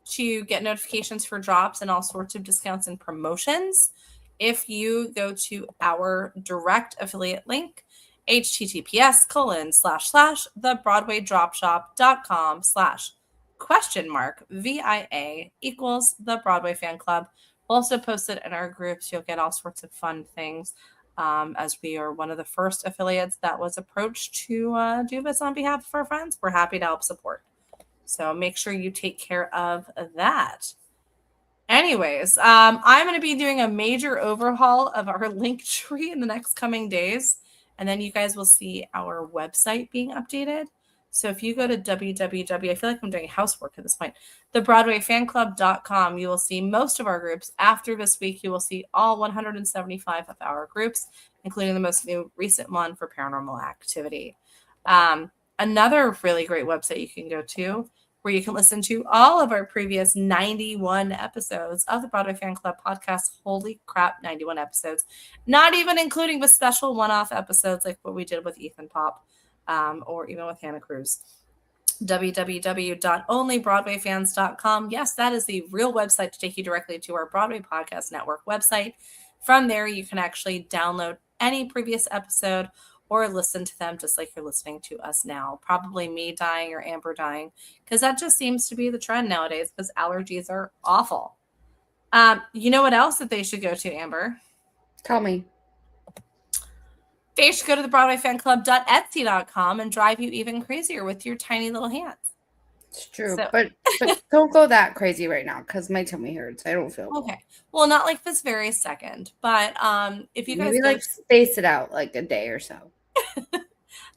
to get notifications for drops and all sorts of discounts and promotions if you go to our direct affiliate link, https://thebroadwaydropshop.com/?VIA equals the Broadway Fan Club. We'll also post it in our groups. You'll get all sorts of fun things as we are one of the first affiliates that was approached to do this on behalf of our friends. We're happy to help support. So make sure you take care of that. Anyways, I'm going to be doing a major overhaul of our link tree in the next coming days. And then you guys will see our website being updated. So if you go to www, I feel like I'm doing housework at this point, thebroadwayfanclub.com, you will see most of our groups. After this week, you will see all 175 of our groups, including the most recent one for paranormal activity. Another really great website you can go to where you can listen to all of our previous 91 episodes of the Broadway Fan Club podcast. Holy crap, 91 episodes. Not even including the special one-off episodes like what we did with Ethan Pop or even with Hannah Cruz. www.onlybroadwayfans.com. Yes, that is the real website to take you directly to our Broadway Podcast Network website. From there, you can actually download any previous episode or listen to them just like you're listening to us now. Probably me dying or Amber dying, because that just seems to be the trend nowadays because allergies are awful. You know what else that they should go to, Amber? Tell me. They should go to the BroadwayFanClub.etsy.com and drive you even crazier with your tiny little hands. It's true, but don't go that crazy right now because my tummy hurts. I don't feel okay. Well, not like this very second, but if you guys maybe space it out like a day or so.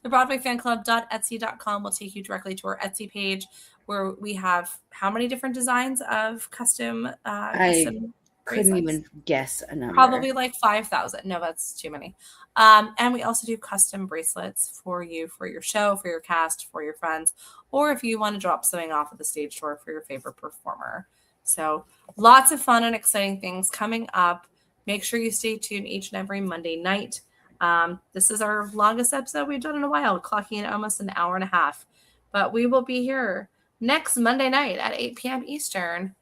The BroadwayFanClub.etsy.com will take you directly to our Etsy page where we have how many different designs of custom couldn't even guess a number. Probably like 5,000. No, that's too many. And we also do custom bracelets for you, for your show, for your cast, for your friends, or if you want to drop something off at the stage door for your favorite performer. So lots of fun and exciting things coming up. Make sure you stay tuned each and every Monday night. This is our longest episode we've done in a while, clocking in almost an hour and a half. But we will be here next Monday night at 8 p.m. Eastern,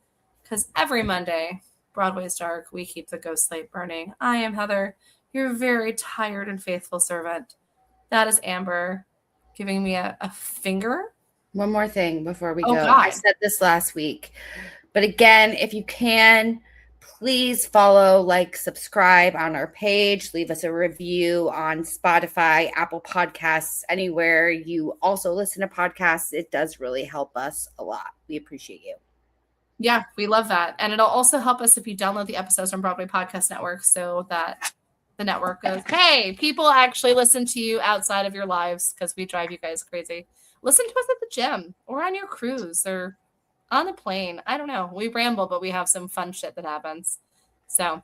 because every Monday, Broadway's dark, we keep the ghost light burning. I am Heather, your very tired and faithful servant. That is Amber giving me a finger. One more thing before we go. God. I said this last week, but again, if you can, please follow, like, subscribe on our page. Leave us a review on Spotify, Apple Podcasts, anywhere you also listen to podcasts. It does really help us a lot. We appreciate you. Yeah, we love that. And it'll also help us if you download the episodes from Broadway Podcast Network so that the network goes, hey, people actually listen to you outside of your lives because we drive you guys crazy. Listen to us at the gym or on your cruise or on the plane. I don't know. We ramble, but we have some fun shit that happens. So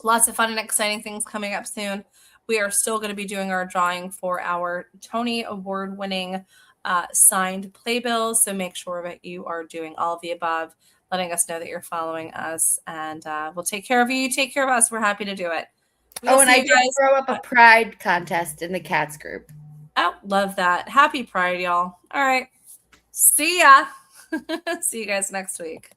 lots of fun and exciting things coming up soon. We are still going to be doing our drawing for our Tony Award winning signed playbills. So make sure that you are doing all of the above, letting us know that you're following us, and we'll take care of you. You take care of us. We're happy to do it. Oh, and I did throw up a pride contest in the cats group. Oh, love that. Happy Pride, y'all. All right. See ya. See you guys next week.